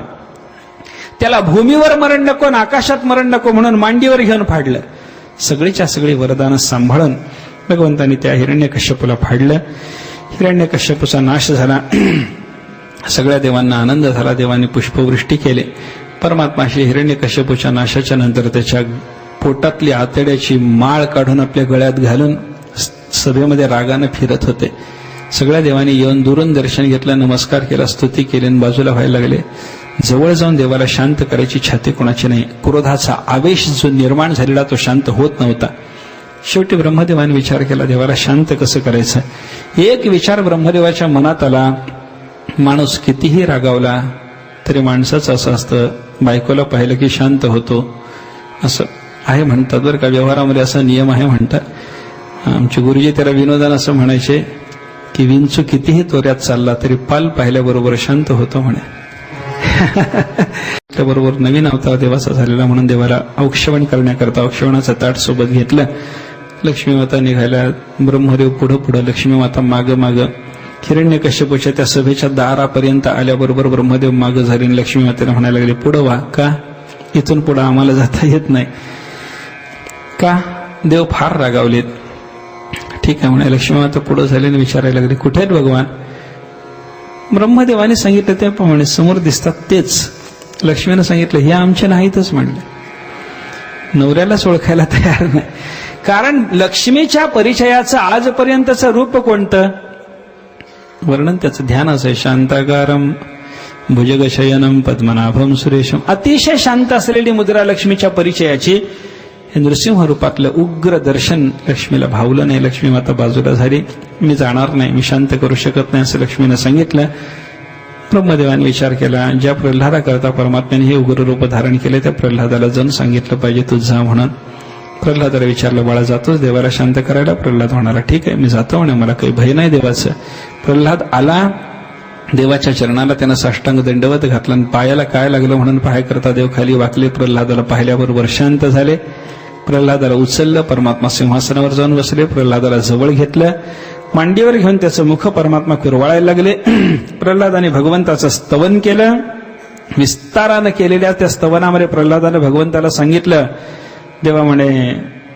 त्याला भूमीवर मरण नको, आकाशात मरण नको म्हणून मांडीवर घेऊन फाडलं. सगळीच्या सगळी वरदानं सांभाळून भगवंतांनी त्या हिरण्यकश्यपूला फाडलं. हिरण्यकश्यपूचा नाश झाला. सगळ्या देवांना आनंद झाला. देवांनी पुष्पवृष्टी केली. परमात्माशी हिरण्यकश्यपूच्या नाशाच्या नंतर त्याच्या पोटातली आतड्याची माळ काढून आपल्या गळ्यात घालून सभेमध्ये रागानं फिरत होते. सगळ्या देवांनी येऊन दुरून दर्शन घेतलं, नमस्कार केला, स्तुती केली आणि बाजूला व्हायला लागले. जवळ जाऊन देवाला शांत करायची छाती कोणाची नाही. क्रोधाचा आवेश जो निर्माण झालेला तो शांत होत नव्हता. शेवटी ब्रह्मदेवाने विचार केला, देवाला शांत कसं करायचं. एक विचार ब्रह्मदेवाच्या मनात आला, माणूस कितीही रागावला तरी माणसाचं असं असतं, बायकोला पाहिलं की शांत होतो असं आहे म्हणतात बरं का. व्यवहारामध्ये असा नियम आहे म्हणतात. आमचे गुरुजी त्याला विनोदानं असं म्हणायचे की विंचू कितीही तोऱ्यात चालला तरी पाल पाहिल्याबरोबर शांत होतो म्हणे. त्याबरोबर नवीन अवतार देवाचा झालेला म्हणून देवाला औक्षवण करण्याकरता औक्षवणाचं ताट सोबत घेतलं. लक्ष्मी माता निघाल्या. ब्रह्मदेव पुढं पुढं, लक्ष्मी माता मागं मागं. हिरण्यकश्यपूच्या त्या सभेच्या दारापर्यंत आल्याबरोबर ब्रह्मदेव मागं झाले आणि लक्ष्मी मातेला म्हणायला लागले, पुढं व्हा. का? इथून पुढं आम्हाला जाता येत नाही. का? देव फार रागावलेत. ठीक आहे म्हणे. लक्ष्मी माता पुढे झाले आणि विचारायला लागले, कुठे आहेत भगवान? ब्रह्मदेवाने सांगितलं ते म्हणे समोर दिसतात तेच. लक्ष्मीनं सांगितलं हे आमचे नाहीतच म्हणले. नवऱ्यालाच ओळखायला तयार नाही. कारण लक्ष्मीच्या परिचयाचं आजपर्यंतचं रूप कोणतं? वर्णन त्याचं ध्यानच आहे. शांताकारम भुजगशयनम पद्मनाभम सुरेशम. अतिशय शांत असलेली मुद्रा लक्ष्मीच्या परिचयाची. हे नृसिंह रूपातलं उग्र दर्शन लक्ष्मीला भावलं नाही. लक्ष्मी माता बाजूला झाली. मी जाणार नाही, मी शांत करू शकत नाही असं लक्ष्मीनं सांगितलं. ब्रह्मदेवाने विचार केला, ज्या प्रल्हादाकरता परमात्म्याने हे उग्र रूप धारण केले त्या प्रल्हादाला जाऊन सांगितलं पाहिजे तू जा म्हणून. प्रल्हादाला विचारलं, बाळा जातोच देवाला शांत करायला? प्रल्हाद म्हणाला, ठीक आहे मी जातो म्हणे, मला काही भय नाही देवाचं. प्रल्हाद आला, देवाच्या चरणाला त्यानं साष्टांग दंडवत घातला आणि पायाला काय लागलं म्हणून पाय करता देव खाली वाकले. प्रल्हादाला पाहिल्याबरोबर शांत झाले. प्रल्हादाला उचललं, परमात्मा सिंहासनावर जाऊन बसले. प्रल्हादाला जवळ घेतलं, मांडीवर घेऊन त्याचं मुख परमात्मा कुरवाळायला लागले. प्रल्हादाने भगवंताचं स्तवन केलं. विस्तारानं केलेल्या त्या स्तवनामध्ये प्रल्हादाने भगवंताला सांगितलं, देवा म्हणे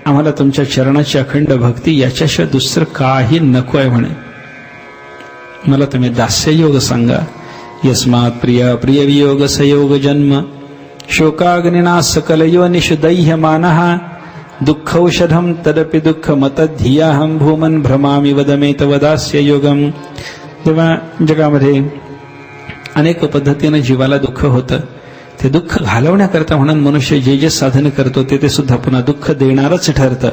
आम्हाला तुमच्या चरणाची अखंड भक्ती याच्याशिवाय दुसरं काही नको आहे म्हणे. मला तुम्ही दास्ययोग सांगा. यस्मात् प्रिय प्रियवियोग सयोग जन्म शोकाग्निना सकलयो निषुदैह्य मानः दुःखौषधम तदपि दुःख मतधियाहम भूमन भ्रमामि वदमे तव दास्य योगम. तेव्हा जगामध्ये अनेक पद्धतीनं जीवाला दुःख होतं. ते दुःख घालवण्याकरता म्हणून मनुष्य जे जे साधन करतो ते सुद्धा पुन्हा दुःख देणारच ठरतं.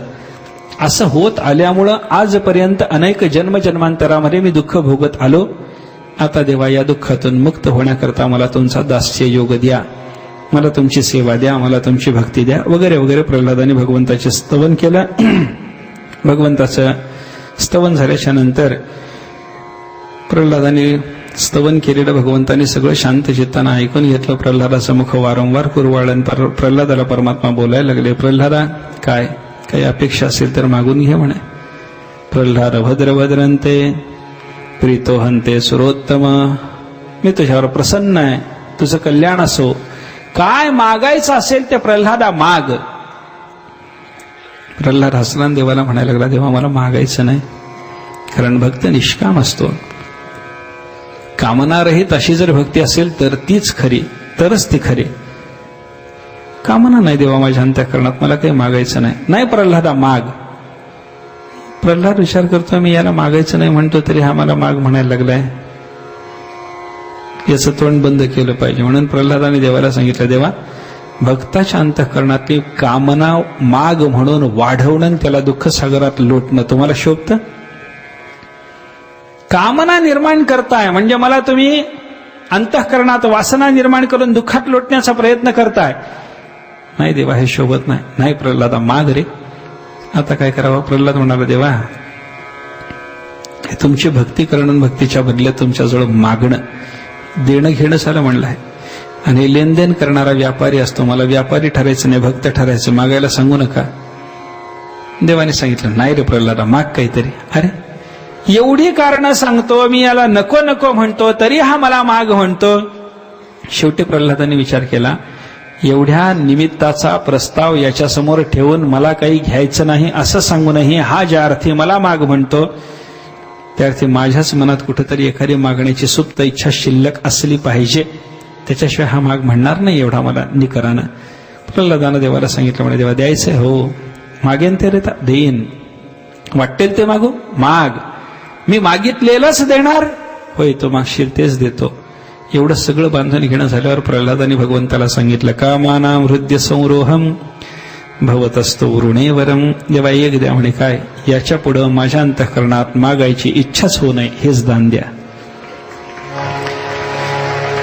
असं होत आल्यामुळं आजपर्यंत अनेक जन्मजन्मांतरामध्ये मी दुःख भोगत आलो. आता देवा या दुःखातून मुक्त होण्याकरता मला तुमचा दास्य योग द्या, मला तुमची सेवा द्या, मला तुमची भक्ती द्या वगैरे वगैरे. प्रल्हादाने भगवंताचे स्तवन केलं. भगवंताचं स्तवन झाल्याच्या नंतर प्रल्हादाने स्तवन केलेलं भगवंताने सगळं शांत चित्तानं ऐकून घेतलं. प्रल्हादाचं मुख वारंवार कुरवाळलं. प्रल्हादाला परमात्मा बोलायला लागले, प्रल्हादा काय काही अपेक्षा असेल तर मागून घे म्हणे. प्रल्हाद भद्रभद्रंते प्रीतोहंते सुरोत्तम. मी तुझ्यावर प्रसन्न आहे, तुझं कल्याण असो. काय मागायचं असेल ते प्रल्हादा माग. प्रल्हाद हसला देवाला म्हणायला लागला, देवा मला मागायचं नाही. कारण भक्त निष्काम असतो. कामना रहित अशी जर भक्ती असेल तर तीच खरी, तरच ती खरी. कामना नाही देवा माझ्या अंतःकरणात, मला काही मागायचं नाही. नाही प्रल्हादा माग. प्रल्हाद विचार करतो, मी याला मागायचं नाही म्हणतो तरी हा मला माग म्हणायला लागलाय. याचं तोंड बंद केलं पाहिजे. म्हणून प्रल्हादाने देवाला सांगितलं, देवा भक्ताच्या अंतःकरणातली कामना माग म्हणून वाढवणं, त्याला दुःख सागरात लोटणं तुम्हाला शोभतं? कामना निर्माण करताय म्हणजे मला तुम्ही अंतःकरणात वासना निर्माण करून दुःखात लोटण्याचा प्रयत्न करताय. नाही देवा हे शोभत नाही. नाही प्रल्हादा माग रे. आता काय करावं? प्रल्हाद म्हणाला, देवा हे तुमची भक्ती करणं, भक्तीच्या बदल्यात तुमच्याजवळ मागणं, देणं घेणं झालं म्हणलं आहे. आणि लेनदेन करणारा व्यापारी असतो. मला व्यापारी ठरायचं नाही, भक्त ठरायचं. मागायला सांगू नका. देवाने सांगितलं, नाही रे प्रल्हादा माग काहीतरी. अरे एवढी कारणं सांगतो मी, याला नको नको म्हणतो तरी हा मला माग म्हणतो. शेवटी प्रल्हादाने विचार केला, एवढ्या निमित्ताचा प्रस्ताव याच्यासमोर ठेवून मला काही घ्यायचं नाही असं सांगूनही हा ज्या अर्थी मला माग म्हणतो त्या अर्थी माझ्याच मनात कुठेतरी एखादी मागण्याची सुप्त इच्छा शिल्लक असली पाहिजे. त्याच्याशिवाय हा माग म्हणणार नाही एवढा मला निकरानं. प्रल्हादानं देवाला सांगितलं, म्हणे देवा द्यायचंय? हो. मागेन ते रे देईन. वाटेल ते मागू? माग. मी मागितलेलंच देणार. होय तो मागशील तेच देतो. एवढं सगळं बांधून घेणं झाल्यावर प्रल्हादाने भगवंताला सांगितलं, कामानां हृदय संरोहम भवतस्तु वृणेवरम. देवा एक द्या म्हणे. काय? याच्या पुढं माझ्या अंतःकरणात मागायची इच्छाच होऊ नये हेच दान द्या.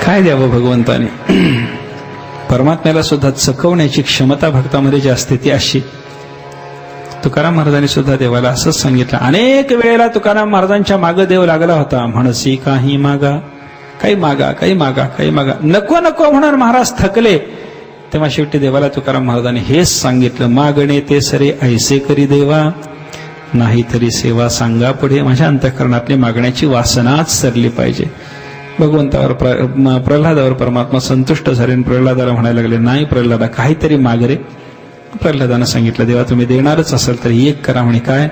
काय द्यावं भगवंताने? परमात्म्याला सुद्धा चकवण्याची क्षमता भक्तामध्ये जी असते ती अशी. तुकाराम महाराजांनी सुद्धा देवाला असंच सांगितलं. अनेक वेळेला तुकाराम महाराजांच्या मागं देव लागला होता. म्हणसी काही मागा, काही मागा, काही मागा, काही मागा. नको नको म्हणून महाराज थकले. तेव्हा शेवटी देवाला तुकाराम महाराजांनी हेच सांगितलं, मागणे ते सरे ऐसे करी देवा, नाही तरी सेवा सांगा पुढे. माझ्या अंतःकरणातली मागण्याची वासनाच सरली पाहिजे. भगवंतावर प्रल्हादावर परमात्मा संतुष्ट झाले. प्रल्हादाला म्हणायला लागले, नाही प्रल्हादा काहीतरी माग रे. प्रल्हादानं सांगितलं, देवा तुम्ही देणारच असाल तर एक करा म्हणे. काय?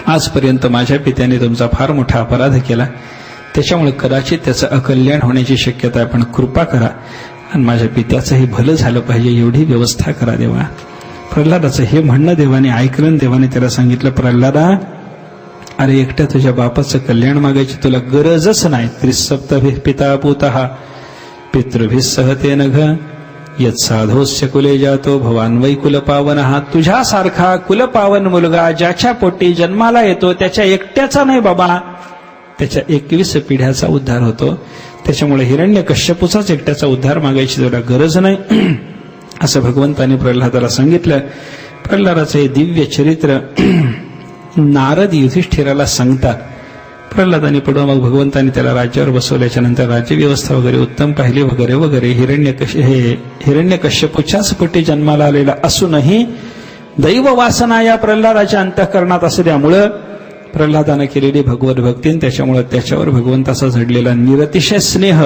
आजपर्यंत माझ्या पित्याने तुमचा फार मोठा अपराध केला, त्याच्यामुळे कदाचित त्याचं अकल्याण होण्याची शक्यता आहे, पण कृपा करा आणि माझ्या पित्याचंही भलं झालं पाहिजे एवढी व्यवस्था करा देवा. प्रल्हादाचं हे म्हणणं देवाने ऐकलं. देवाने त्याला सांगितलं, प्रल्हादा अरे एकट्या तुझ्या बापाचं कल्याण मागायची तुला गरजच नाही. त्रिसप्तभिः पिता पूतः पितृभिः सहतेन घ यत् साधोस्य कुले जातो भवान वै कुलपावनः. तुझ्यासारखा कुलपावन मुलगा ज्याच्या पोटी जन्माला येतो त्याच्या एकट्याचा नाही बाबा, त्याच्या 21 पिढ्याचा उद्धार होतो. त्याच्यामुळे हिरण्यकश्यपूचाच एकट्याचा उद्धार मागायची तुला गरज नाही असं भगवंताने प्रल्हादाला सांगितलं. प्रल्हादाचं हे दिव्य चरित्र नारद युधिष्ठिराला सांगतात. प्रल्हादाने पुढे मग भगवंताने त्याला राज्यावर बसवल्याच्या नंतर राज्यव्यवस्था वगैरे उत्तम पाहिली वगैरे वगैरे. हिरण्यकश्यपूच्याच पोटी जन्माला आलेला असूनही दैव वासना या प्रल्हादाच्या अंतःकरणात असल्यामुळं प्रल्हादानं केलेली भगवत भक्ती, त्याच्यामुळे त्याच्यावर भगवंताचा झडलेला निरतिशय स्नेह,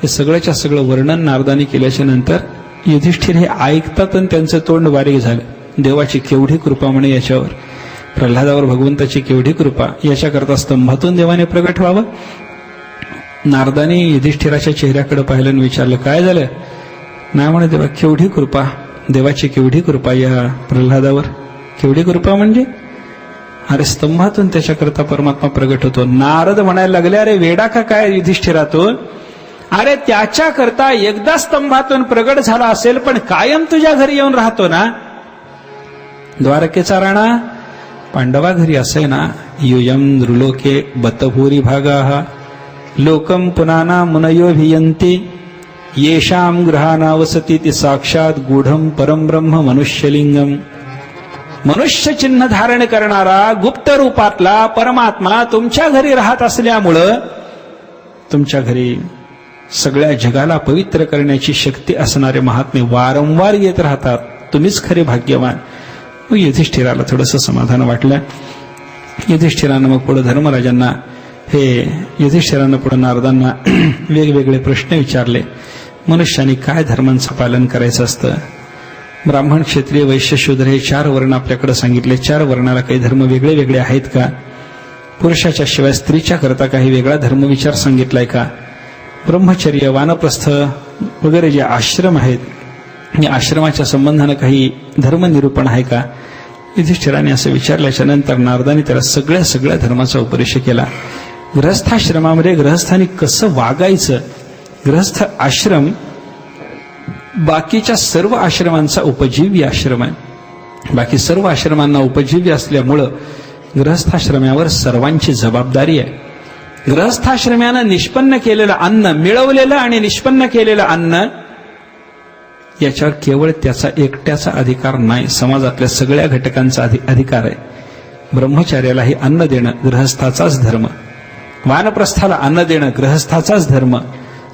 हे सगळ्याच्या सगळं वर्णन नारदाने केल्याच्या नंतर युधिष्ठिर हे ऐकतात आणि त्यांचं तोंड बारीक झालं. देवाची केवढी कृपा म्हणे याच्यावर, प्रल्हादावर भगवंताची केवढी कृपा. याच्याकरता स्तंभातून देवाने प्रगट व्हावं. नारदाने युधिष्ठिराच्या चेहऱ्याकडे पाहिलं आणि विचारलं, काय झालं? नाही म्हणे, देवा केवढी कृपा, देवाची केवढी कृपा या प्रल्हादावर. केवढी कृपा म्हणजे? अरे स्तंभातून त्याच्याकरता परमात्मा प्रगट होतो. नारद म्हणायला लागले, अरे वेडा का काय युधिष्ठिरातून? अरे त्याच्याकरता एकदा स्तंभातून प्रगट झाला असेल, पण कायम तुझ्या घरी येऊन राहतो ना. द्वारकेचा राणा पांडवा घरी असे ना. युयम नृलोके बतभूरी भागाः लोकम पुनाना मुनयोभियन्ति येषां ग्रहानावसती ती साक्षात गूढम परम ब्रह्म मनुष्यलिंगम. मनुष्य चिन्ह धारण करणारा गुप्त रूपातला परमात्मा तुमच्या घरी राहत असल्यामुळं तुमच्या घरी सगळ्या जगाला पवित्र करण्याची शक्ती असणारे महात्मे वारंवार येत राहतात. तुम्हीच खरे भाग्यवान. मग युधिष्ठिराला थोडंसं समाधान वाटलं. युधिष्ठिरानं मग पुढे धर्मराजांना युधिष्ठिरानं पुढे नारदांना वेगवेगळे प्रश्न विचारले. मनुष्याने काय धर्मांचं पालन करायचं असतं? ब्राह्मण, क्षत्रिय, वैश्य, शूद्र हे 4 वर्ण आपल्याकडे सांगितले. 4 वर्णाला काही धर्म वेगळे वेगळे आहेत का? पुरुषाच्या शिवाय स्त्रीच्या करता काही वेगळा धर्मविचार सांगितलाय का? ब्रह्मचर्य, वानप्रस्थ वगैरे जे आश्रम आहेत, या आश्रमाच्या संबंधानं काही धर्मनिरूपण आहे का? युधिष्ठिराने असं विचारल्याच्या नंतर नारदाने त्याला सगळ्या धर्माचा उपदेश केला. गृहस्थाश्रमामध्ये गृहस्थांनी कसं वागायचं. गृहस्थ आश्रम बाकीच्या सर्व आश्रमांचा उपजीव्य आश्रम आहे. बाकी सर्व आश्रमांना उपजीव्य असल्यामुळं गृहस्थाश्रमावर सर्वांची जबाबदारी आहे. गृहस्थाश्रमानं निष्पन्न केलेलं अन्न, मिळवलेलं आणि निष्पन्न केलेलं अन्न, याच्यावर केवळ त्याचा एकट्याचा अधिकार नाही, समाजातल्या सगळ्या घटकांचा अधिकार आहे. ब्रह्मचार्यालाही अन्न देणं गृहस्थाचाच धर्म, वानप्रस्थाला अन्न देणं गृहस्थाचाच धर्म,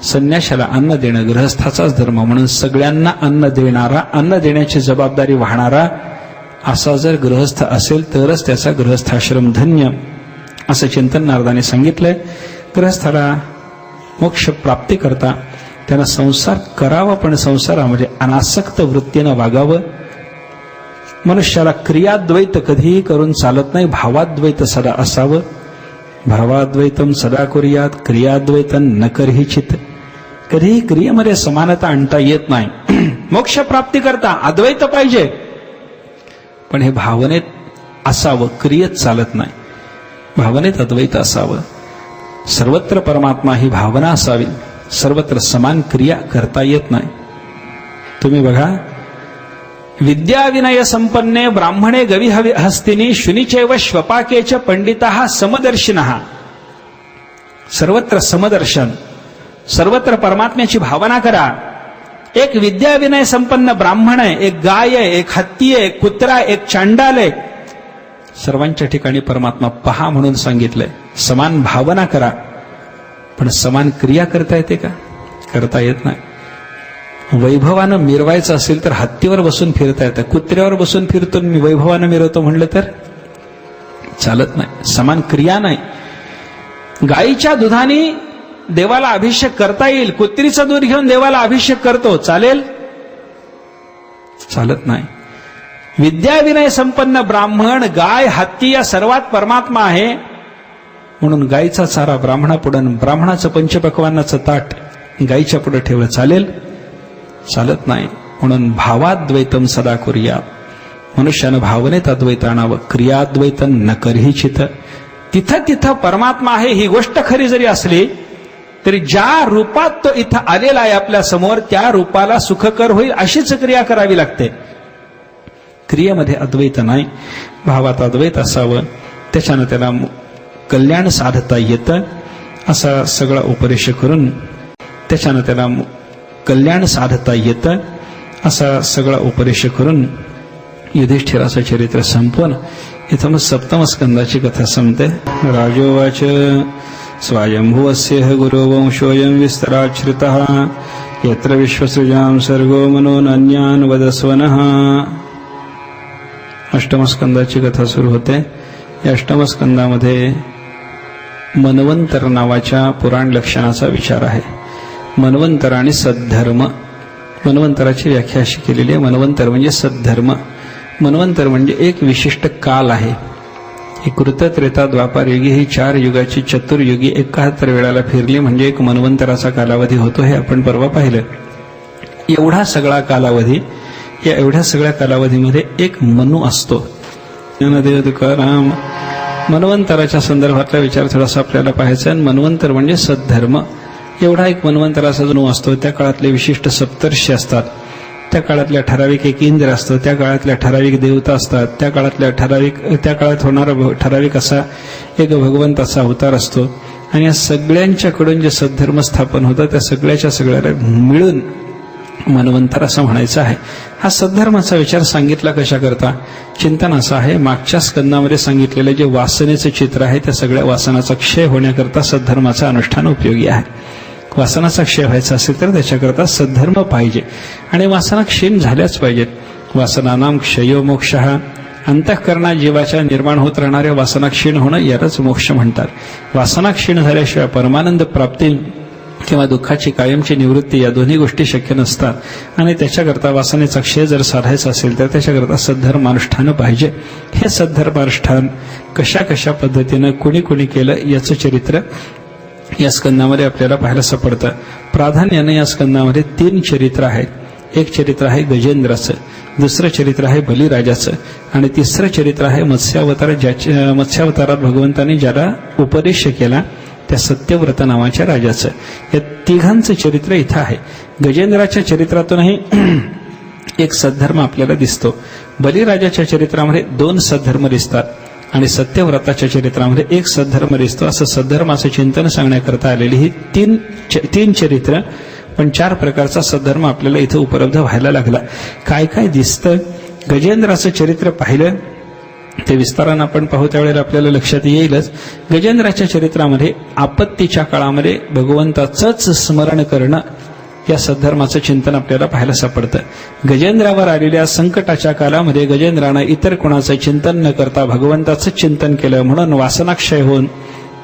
संन्याशाला अन्न देणं गृहस्थाचाच धर्म. म्हणून सगळ्यांना अन्न देणारा, अन्न देण्याची जबाबदारी वाहणारा असा जर गृहस्थ असेल तरच त्याचा गृहस्थाश्रम धन्य, असं चिंतन नारदाने सांगितलंय. गृहस्थाला मोक्ष प्राप्ती करता त्यानं संसार करावा, पण संसारामध्ये अनासक्त वृत्तीनं वागावं. मनुष्याला क्रियाद्वैत कधीही करून चालत नाही, भावाद्वैत सदा असावं. भावाद्वैतम सदा कुर्यात क्रियाद्वैतन न करहिचित. कधीही क्रियेमध्ये समानता आणता येत नाही. मोक्ष प्राप्ती करता अद्वैत पाहिजे, पण हे भावनेत असावं, क्रियेत चालत नाही. भावनेत अद्वैत असावं. सर्वत्र परमात्मा ही भावना असावी. सर्वत्र समान क्रिया करता येत नाही. तुम्ही बघा, विद्याविनय संपन्ने ब्राह्मणे गविहस्तिनी शुनिचैव श्वपाकेच पंडिताः समदर्शिनः. सर्वत्र समदर्शन, सर्वत्र परमात्म्याची भावना करा. एक विद्याविनय संपन्न ब्राह्मण आहे, एक गाय आहे, एक हत्ती आहे, एक कुत्रा आहे, एक चांडाल आहे. सर्वांच्या ठिकाणी परमात्मा पहा म्हणून सांगितलंय. समान भावना करा, पण समान क्रिया करता येते का? करता येत नाही. वैभवानं मिरवायचं असेल तर हत्तीवर बसून फिरता येतं. कुत्र्यावर बसून फिरतो मी वैभवानं मिरवतो म्हणलं तर चालत नाही. समान क्रिया नाही. गाईच्या दुधाने देवाला अभिषेक करता येईल, कुत्रीचं दूध घेऊन देवाला अभिषेक करतो, चालेल? चालत नाही. विद्याविनय संपन्न ब्राह्मण, गाय, हत्ती या सर्वात परमात्मा आहे. म्हणून गायीचा चारा ब्राह्मणापुढे, ब्राह्मणाचं पंचपक्वान्नाचं ताट गायीच्या पुढे ठेवलं चालेल? चालत नाही. म्हणून भावाद्वैतम सदा कुर्या, मनुष्यानं भावनेत अद्वैत आणावं. क्रियाद्वैतन न करहिचित. तिथं तिथं परमात्मा आहे ही गोष्ट खरी जरी असली तरी ज्या रूपात तो इथं आलेला आहे आपल्या समोर, त्या रूपाला सुखकर होईल अशीच क्रिया करावी लागते. क्रियेमध्ये अद्वैत नाही, भावात अद्वैत असावं. त्याच्यानं त्याला कल्याण साधता येतं. असा सगळा उपदेश करून त्याच्यानं त्याला कल्याण साधता येतं. असा सगळा उपदेश करून युधिष्ठिराचं चरित्र संपवून इथं मग सप्तम स्कंदाची कथा संपते. राजोवाच स्वायंभुवस्य गुरुवंशोऽयं विस्तराच्छ्रितः यत्र विश्वसृजां सर्गो मनोनन्यान् वदस्वनः. अष्टमस्कंदाची कथा सुरू होते. या अष्टमस्कंदामध्ये मन्वंतर नावाच्या पुराण लक्षणाचा विचार आहे. मन्वंतर आणि सद्धर्म. मन्वंतराची व्याख्या अशी केलेली आहे, मन्वंतर म्हणजे सद्धर्म. मन्वंतर म्हणजे एक विशिष्ट काल आहे. ही कृत, त्रेता, द्वापार युगी ही 4 युगाची चतुर्युगी 71 वेळाला फिरली म्हणजे एक मन्वंतराचा कालावधी होतो. हे आपण परवा पाहिलं. एवढा सगळा कालावधी, या एवढ्या सगळ्या कालावधीमध्ये एक मनु असतो. ज्ञानदेव तुकाराम. मन्वंतराच्या संदर्भातला विचार थोडासा आपल्याला पाहायचा आहे. मन्वंतर म्हणजे सद्धर्म. एवढा एक मन्वंतराचा जणू असतो. त्या काळातले विशिष्ट सप्तर्षी असतात, त्या काळातल्या ठराविक एक इंद्र असतो, त्या काळातल्या ठराविक देवता असतात, त्या काळात होणारा ठराविक असा एक भगवंताचा अवतार असतो. आणि या सगळ्यांच्याकडून जे सद्धर्म स्थापन होतं त्या सगळ्याच्या सगळ्याला मिळून मन्वंतर असं म्हणायचं आहे. हा सद्धर्माचा विचार सांगितला कशा करता? चिंतन असं आहे, मागच्या स्कंदामध्ये सांगितलेलं जे वासनेचं चित्र आहे त्या सगळ्या वासनाचा क्षय होण्याकरता सद्धर्माचं अनुष्ठान उपयोगी आहे. वासनाचा क्षय व्हायचा असेल तर त्याच्याकरता सद्धर्म पाहिजे आणि वासना क्षीण झाल्याच पाहिजेत. वासनानाम क्षयो मोक्षः. अंतःकरणात जीवाच्या निर्माण होत राहणाऱ्या वासना क्षीण होणं यालाच मोक्ष म्हणतात. वासना क्षीण झाल्याशिवाय परमानंद प्राप्ती किंवा दुःखाची कायमची निवृत्ती या दोन्ही गोष्टी शक्य नसतात आणि त्याच्याकरता वासनेचा क्षय जर साधायचा असेल तर त्याच्याकरता सद्धर्मानुष्ठान पाहिजे. हे सद्धर्मानुष्ठान कशा कशा पद्धतीनं कुणी कुणी केलं याचं चरित्र या स्कंदामध्ये आपल्याला पाहायला सापडतं. प्राधान्याने या स्कंदामध्ये 3 चरित्र आहेत. एक चरित्र आहे गजेंद्राचं, दुसरं चरित्र आहे बलिराजाचं आणि तिसरं चरित्र आहे मत्स्यावतारात भगवंताने ज्याला उपदेश केला त्या सत्यव्रत नावाच्या राजाचं. या तिघांचं चरित्र इथं आहे. गजेंद्राच्या चरित्रातूनही एक सद्धर्म आपल्याला दिसतो. बलिराजाच्या चरित्रामध्ये 2 सद्धर्म दिसतात आणि सत्यव्रताच्या चरित्रामध्ये एक सद्धर्म दिसतो. असं सद्धर्माचं चिंतन सांगण्याकरता आलेली ही तीन चरित्र, पण 4 प्रकारचा सद्धर्म आपल्याला इथं उपलब्ध व्हायला लागला. काय काय दिसतं? गजेंद्राचं चरित्र पाहिलं ते विस्तारानं आपण पाहू त्यावेळेला आपल्याला लक्षात येईलच. गजेंद्राच्या चरित्रामध्ये आपत्तीच्या काळामध्ये भगवंताचंच स्मरण करणं या सद्धर्माचं चिंतन आपल्याला पाहायला सापडतं. गजेंद्रावर आलेल्या संकटाच्या काळामध्ये गजेंद्रानं इतर कोणाचं चिंतन न करता भगवंताचं चिंतन केलं म्हणून वासनाक्षय होऊन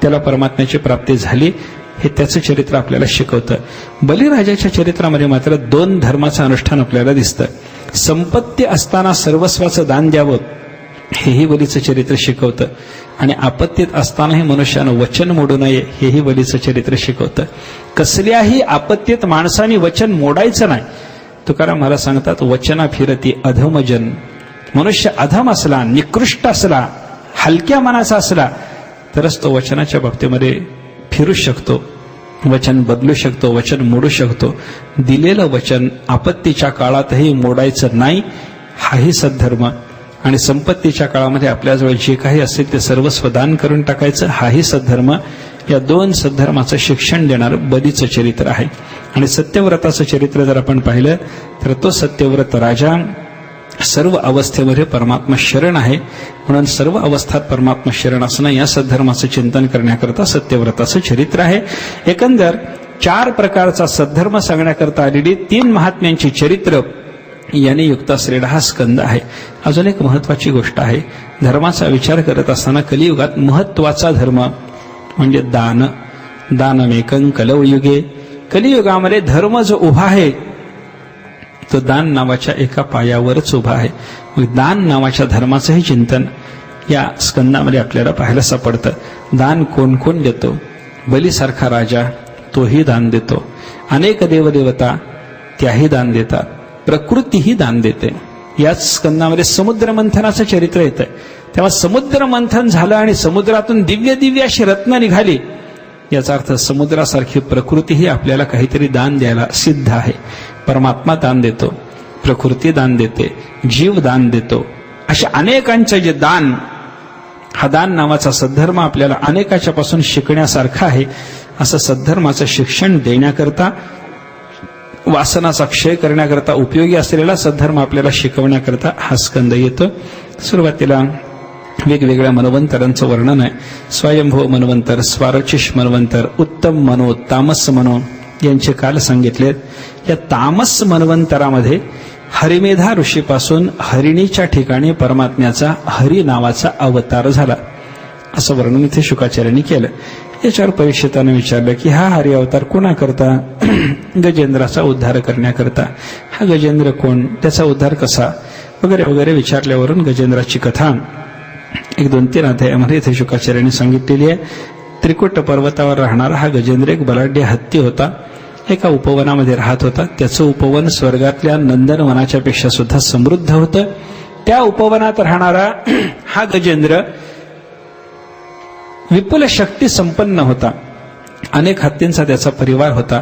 त्याला परमात्म्याची प्राप्ती झाली. हे त्याचं चरित्र आपल्याला शिकवतं. बलिराजाच्या चरित्रामध्ये मात्र 2 धर्माचं अनुष्ठान आपल्याला दिसतं. संपत्ती असताना सर्वस्वाचं दान द्यावं हेही बलीचं चरित्र शिकवतं आणि आपत्तीत असतानाही मनुष्यानं वचन मोडू नये हेही बलीचं चरित्र शिकवतं. कसल्याही आपत्तीत माणसाने वचन मोडायचं नाही. तुकाराम मला सांगतात, वचना फिरती अधमजन. मनुष्य अधम असला, निकृष्ट असला, हलक्या मनाचा असला तरच तो वचनाच्या बाबतीमध्ये फिरू शकतो, वचन बदलू शकतो, वचन मोडू शकतो. दिलेलं वचन आपत्तीच्या काळातही मोडायचं नाही हाही सद्धर्म आणि संपत्तीच्या काळामध्ये आपल्याजवळ जे काही असेल ते सर्वस्व दान करून टाकायचं हाही सद्धर्म. या 2 सद्धर्माचं शिक्षण देणारं बलीचं चरित्र आहे. आणि सत्यव्रताचं चरित्र जर आपण पाहिलं तर तो सत्यव्रत राजा सर्व अवस्थेमध्ये परमात्मा शरण आहे म्हणून सर्व अवस्थात परमात्मा शरण असणं या सद्धर्माचं चिंतन करण्याकरता सत्यव्रताचं चरित्र आहे. एकंदर 4 प्रकारचा सद्धर्म सांगण्याकरता आलेली 3 महात्म्यांची चरित्र याने युक्त असलेला हा स्कंद आहे. अजून एक महत्वाची गोष्ट आहे. धर्माचा विचार करत असताना कलियुगात महत्वाचा धर्म म्हणजे दान. दानमेकं कलयुगे. कलियुगामध्ये धर्म जो उभा आहे तो दान नावाच्या एका पायावरच उभा आहे. दान नावाच्या धर्माचंही चिंतन या स्कंदामध्ये आपल्याला पाहायला सापडतं. दान कोण कोण देतो? बलीसारखा राजा तोही दान देतो, अनेक देवदेवता त्याही दान देतात, प्रकृतीही दान देते. याच स्कंदामध्ये समुद्र मंथनाचं चरित्र येतं. तेव्हा समुद्र मंथन झालं आणि समुद्रातून दिव्य दिव्य अशी रत्न निघाली. याचा अर्थ समुद्रासारखी प्रकृतीही आपल्याला काहीतरी दान द्यायला सिद्ध आहे. परमात्मा दान देतो, प्रकृती दान देते, जीव दान देतो. अशा अनेकांचं जे दान, हा दान नावाचा सद्धर्म आपल्याला अनेकाच्या पासून शिकण्यासारखा आहे. असं सद्धर्माचं शिक्षण देण्याकरता, वासनाचा क्षय करण्याकरता उपयोगी असलेला सद्धर्म आपल्याला शिकवण्याकरता हा स्कंद येतो. सुरुवातीला वेगवेगळ्या मनवंतरांचं वर्णन आहे. स्वयंभू मनवंतर, स्वारचिष मनवंतर, उत्तम मनो, तामस मनो यांचे काल सांगितले. या तामस मनवंतरामध्ये हरिमेधा ऋषीपासून हरिणीच्या ठिकाणी परमात्म्याचा हरी नावाचा अवतार झाला, असं वर्णन इथे शुकाचार्यांनी केलं. याच्यावर परीक्षिताने विचारलं की हा हरी अवतार कोणाकरता? गजेंद्राचा उद्धार करण्याकरता. हा गजेंद्र कोण, त्याचा उद्धार कसा, वगैरे वगैरे विचारल्यावरून गजेंद्राची कथा 1-2-3 अध्यायामध्ये इथे शुकाचार्यांनी सांगितलेली आहे. त्रिकुट पर्वतावर राहणारा हा गजेंद्र एक बलाढ्य हत्ती होता. एका उपवनामध्ये राहत होता. त्याचं उपवन स्वर्गातल्या नंदनवनाच्या पेक्षा सुद्धा समृद्ध होतं. त्या उपवनात राहणारा हा गजेंद्र विपुल शक्ती संपन्न होता. अनेक हत्तींचा त्याचा परिवार होता.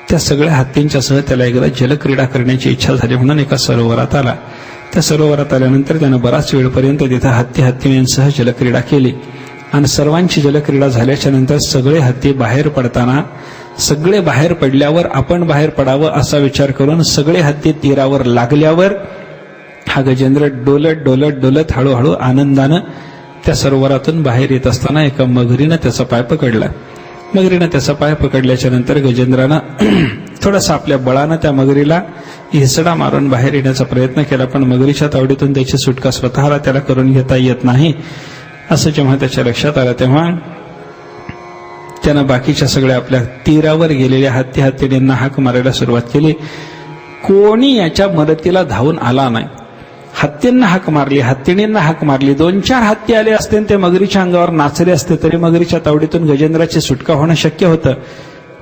त्या सगळ्या हत्तींच्यासह त्याला एकदा जलक्रीडा करण्याची इच्छा झाली म्हणून एका सरोवरात आला. त्या सरोवरात आल्यानंतर त्यानं बराच वेळपर्यंत तिथं हत्तींसह जलक्रीडा केली आणि सर्वांची जलक्रीडा झाल्याच्या नंतर सगळे हत्ती बाहेर पडताना, सगळे बाहेर पडल्यावर आपण बाहेर पडावं असा विचार करून सगळे हत्ती तीरावर लागल्यावर हा गजेंद्र डोलत डोलत डोलत हळूहळू आनंदानं त्या सरोवरातून बाहेर येत असताना एका मगरीनं त्याचा पाय पकडला. मगरीनं त्याचा पाय पकडल्याच्या नंतर गजेंद्रानं थोडासा आपल्या बळानं त्या मगरीला हिसडा मारून बाहेर येण्याचा प्रयत्न केला, पण मगरीच्या तावडीतून त्याची सुटका स्वतःला त्याला करून घेता येत नाही. असं जेव्हा त्याच्या लक्षात आलं तेव्हा त्यानं बाकीच्या सगळ्या आपल्या तीरावर गेलेल्या हत्तींना हाक मारायला सुरुवात केली. कोणी याच्या मदतीला धावून आला नाही. हत्तींना हाक मारली, हत्तीणींना हाक मारली. 2-4 हत्ती आले असते ते मगरीच्या अंगावर नाचले असते तरी मगरीच्या तावडीतून गजेंद्राची सुटका होणं शक्य होतं.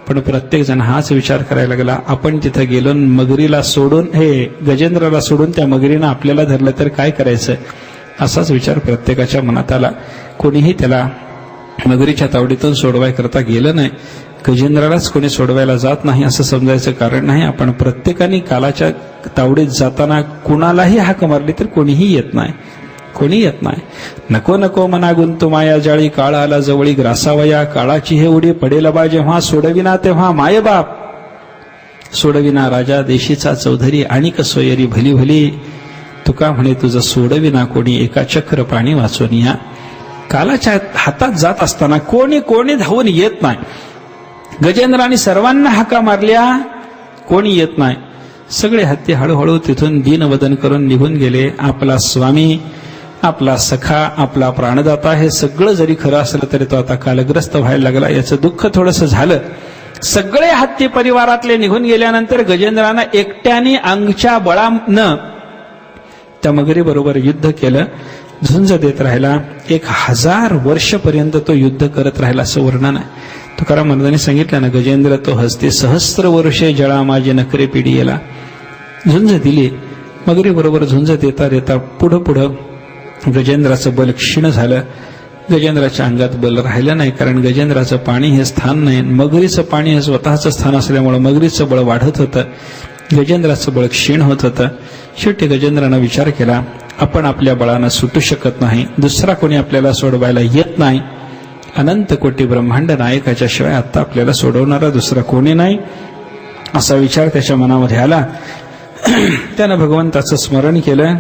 पण प्रत्येक जण हाच विचार करायला लागला, आपण तिथं गेलो मगरीला सोडून, गजेंद्राला सोडून त्या मगरीनं आपल्याला धरलं तर काय करायचं? असाच विचार प्रत्येकाच्या मनात आला. कोणीही त्याला मगरीच्या तावडीतून सोडवायकरता गेलं नाही. गजेंद्रालाच कोणी सोडवायला जात नाही असं समजायचं कारण नाही. आपण प्रत्येकाने कालाच्या तावडीत जाताना कुणालाही हाक मारली तर कोणीही येत नाही, कोणी येत नाही. नको नको मना गुंतू माया जाळी, काळ आला जवळी ग्रासावया, काळाची हे उडी पडेल बा जेव्हा, सोडविना तेव्हा मायबाप, सोडविना राजा देशीचा चौधरी, आणि सोयरी भली भली, तुका म्हणे तुझं सोडविना कोणी, एका चक्र पाणी वाचून या. कालाच्या हातात जात असताना कोणी धावून येत नाही. गजेंद्राने सर्वांना हाका मारल्या, कोणी येत नाही. सगळे हत्ती हळूहळू तिथून दीनवदन करून निघून गेले. आपला स्वामी, आपला सखा, आपला प्राणदाता हे सगळं जरी खरं असलं तरी तो आता कालग्रस्त व्हायला लागला. याचं दुःख थोडंसं झालं. सगळे हत्ती परिवारातले निघून गेल्यानंतर गजेंद्रानं एकट्याने अंगच्या बळानं त्या मगरी बरोबर युद्ध केलं, झुंज देत राहिला. 1000 वर्षपर्यंत तो युद्ध करत राहिला असं वर्णन आहे. तुकाराम महाराजांनी सांगितलं ना, गजेंद्र तो हस्ती सहस्त्र वर्षे जळा माझे नखरे पिढीला. झुंज दिली मगरी बरोबर. झुंज देता देता पुढं गजेंद्राचं बल क्षीण झालं. गजेंद्राच्या अंगात बल राहिलं नाही, कारण गजेंद्राचं पाणी हे स्थान नाही, मगरीचं पाणी हे स्वतःचं स्थान असल्यामुळे मगरीचं बळ वाढत होतं, गजेंद्राचं बळ क्षीण होत होतं. शेवटी गजेंद्रानं विचार केला, आपण आपल्या बळानं सुटू शकत नाही, दुसरा कोणी आपल्याला सोडवायला येत नाही. अनंत कोटी ब्रह्मांड नायकाच्या शिवाय आता आपल्याला सोडवणारा दुसरा कोणी नाही, असा विचार त्याच्या मनामध्ये आला. त्यानं भगवंताचं स्मरण केलं.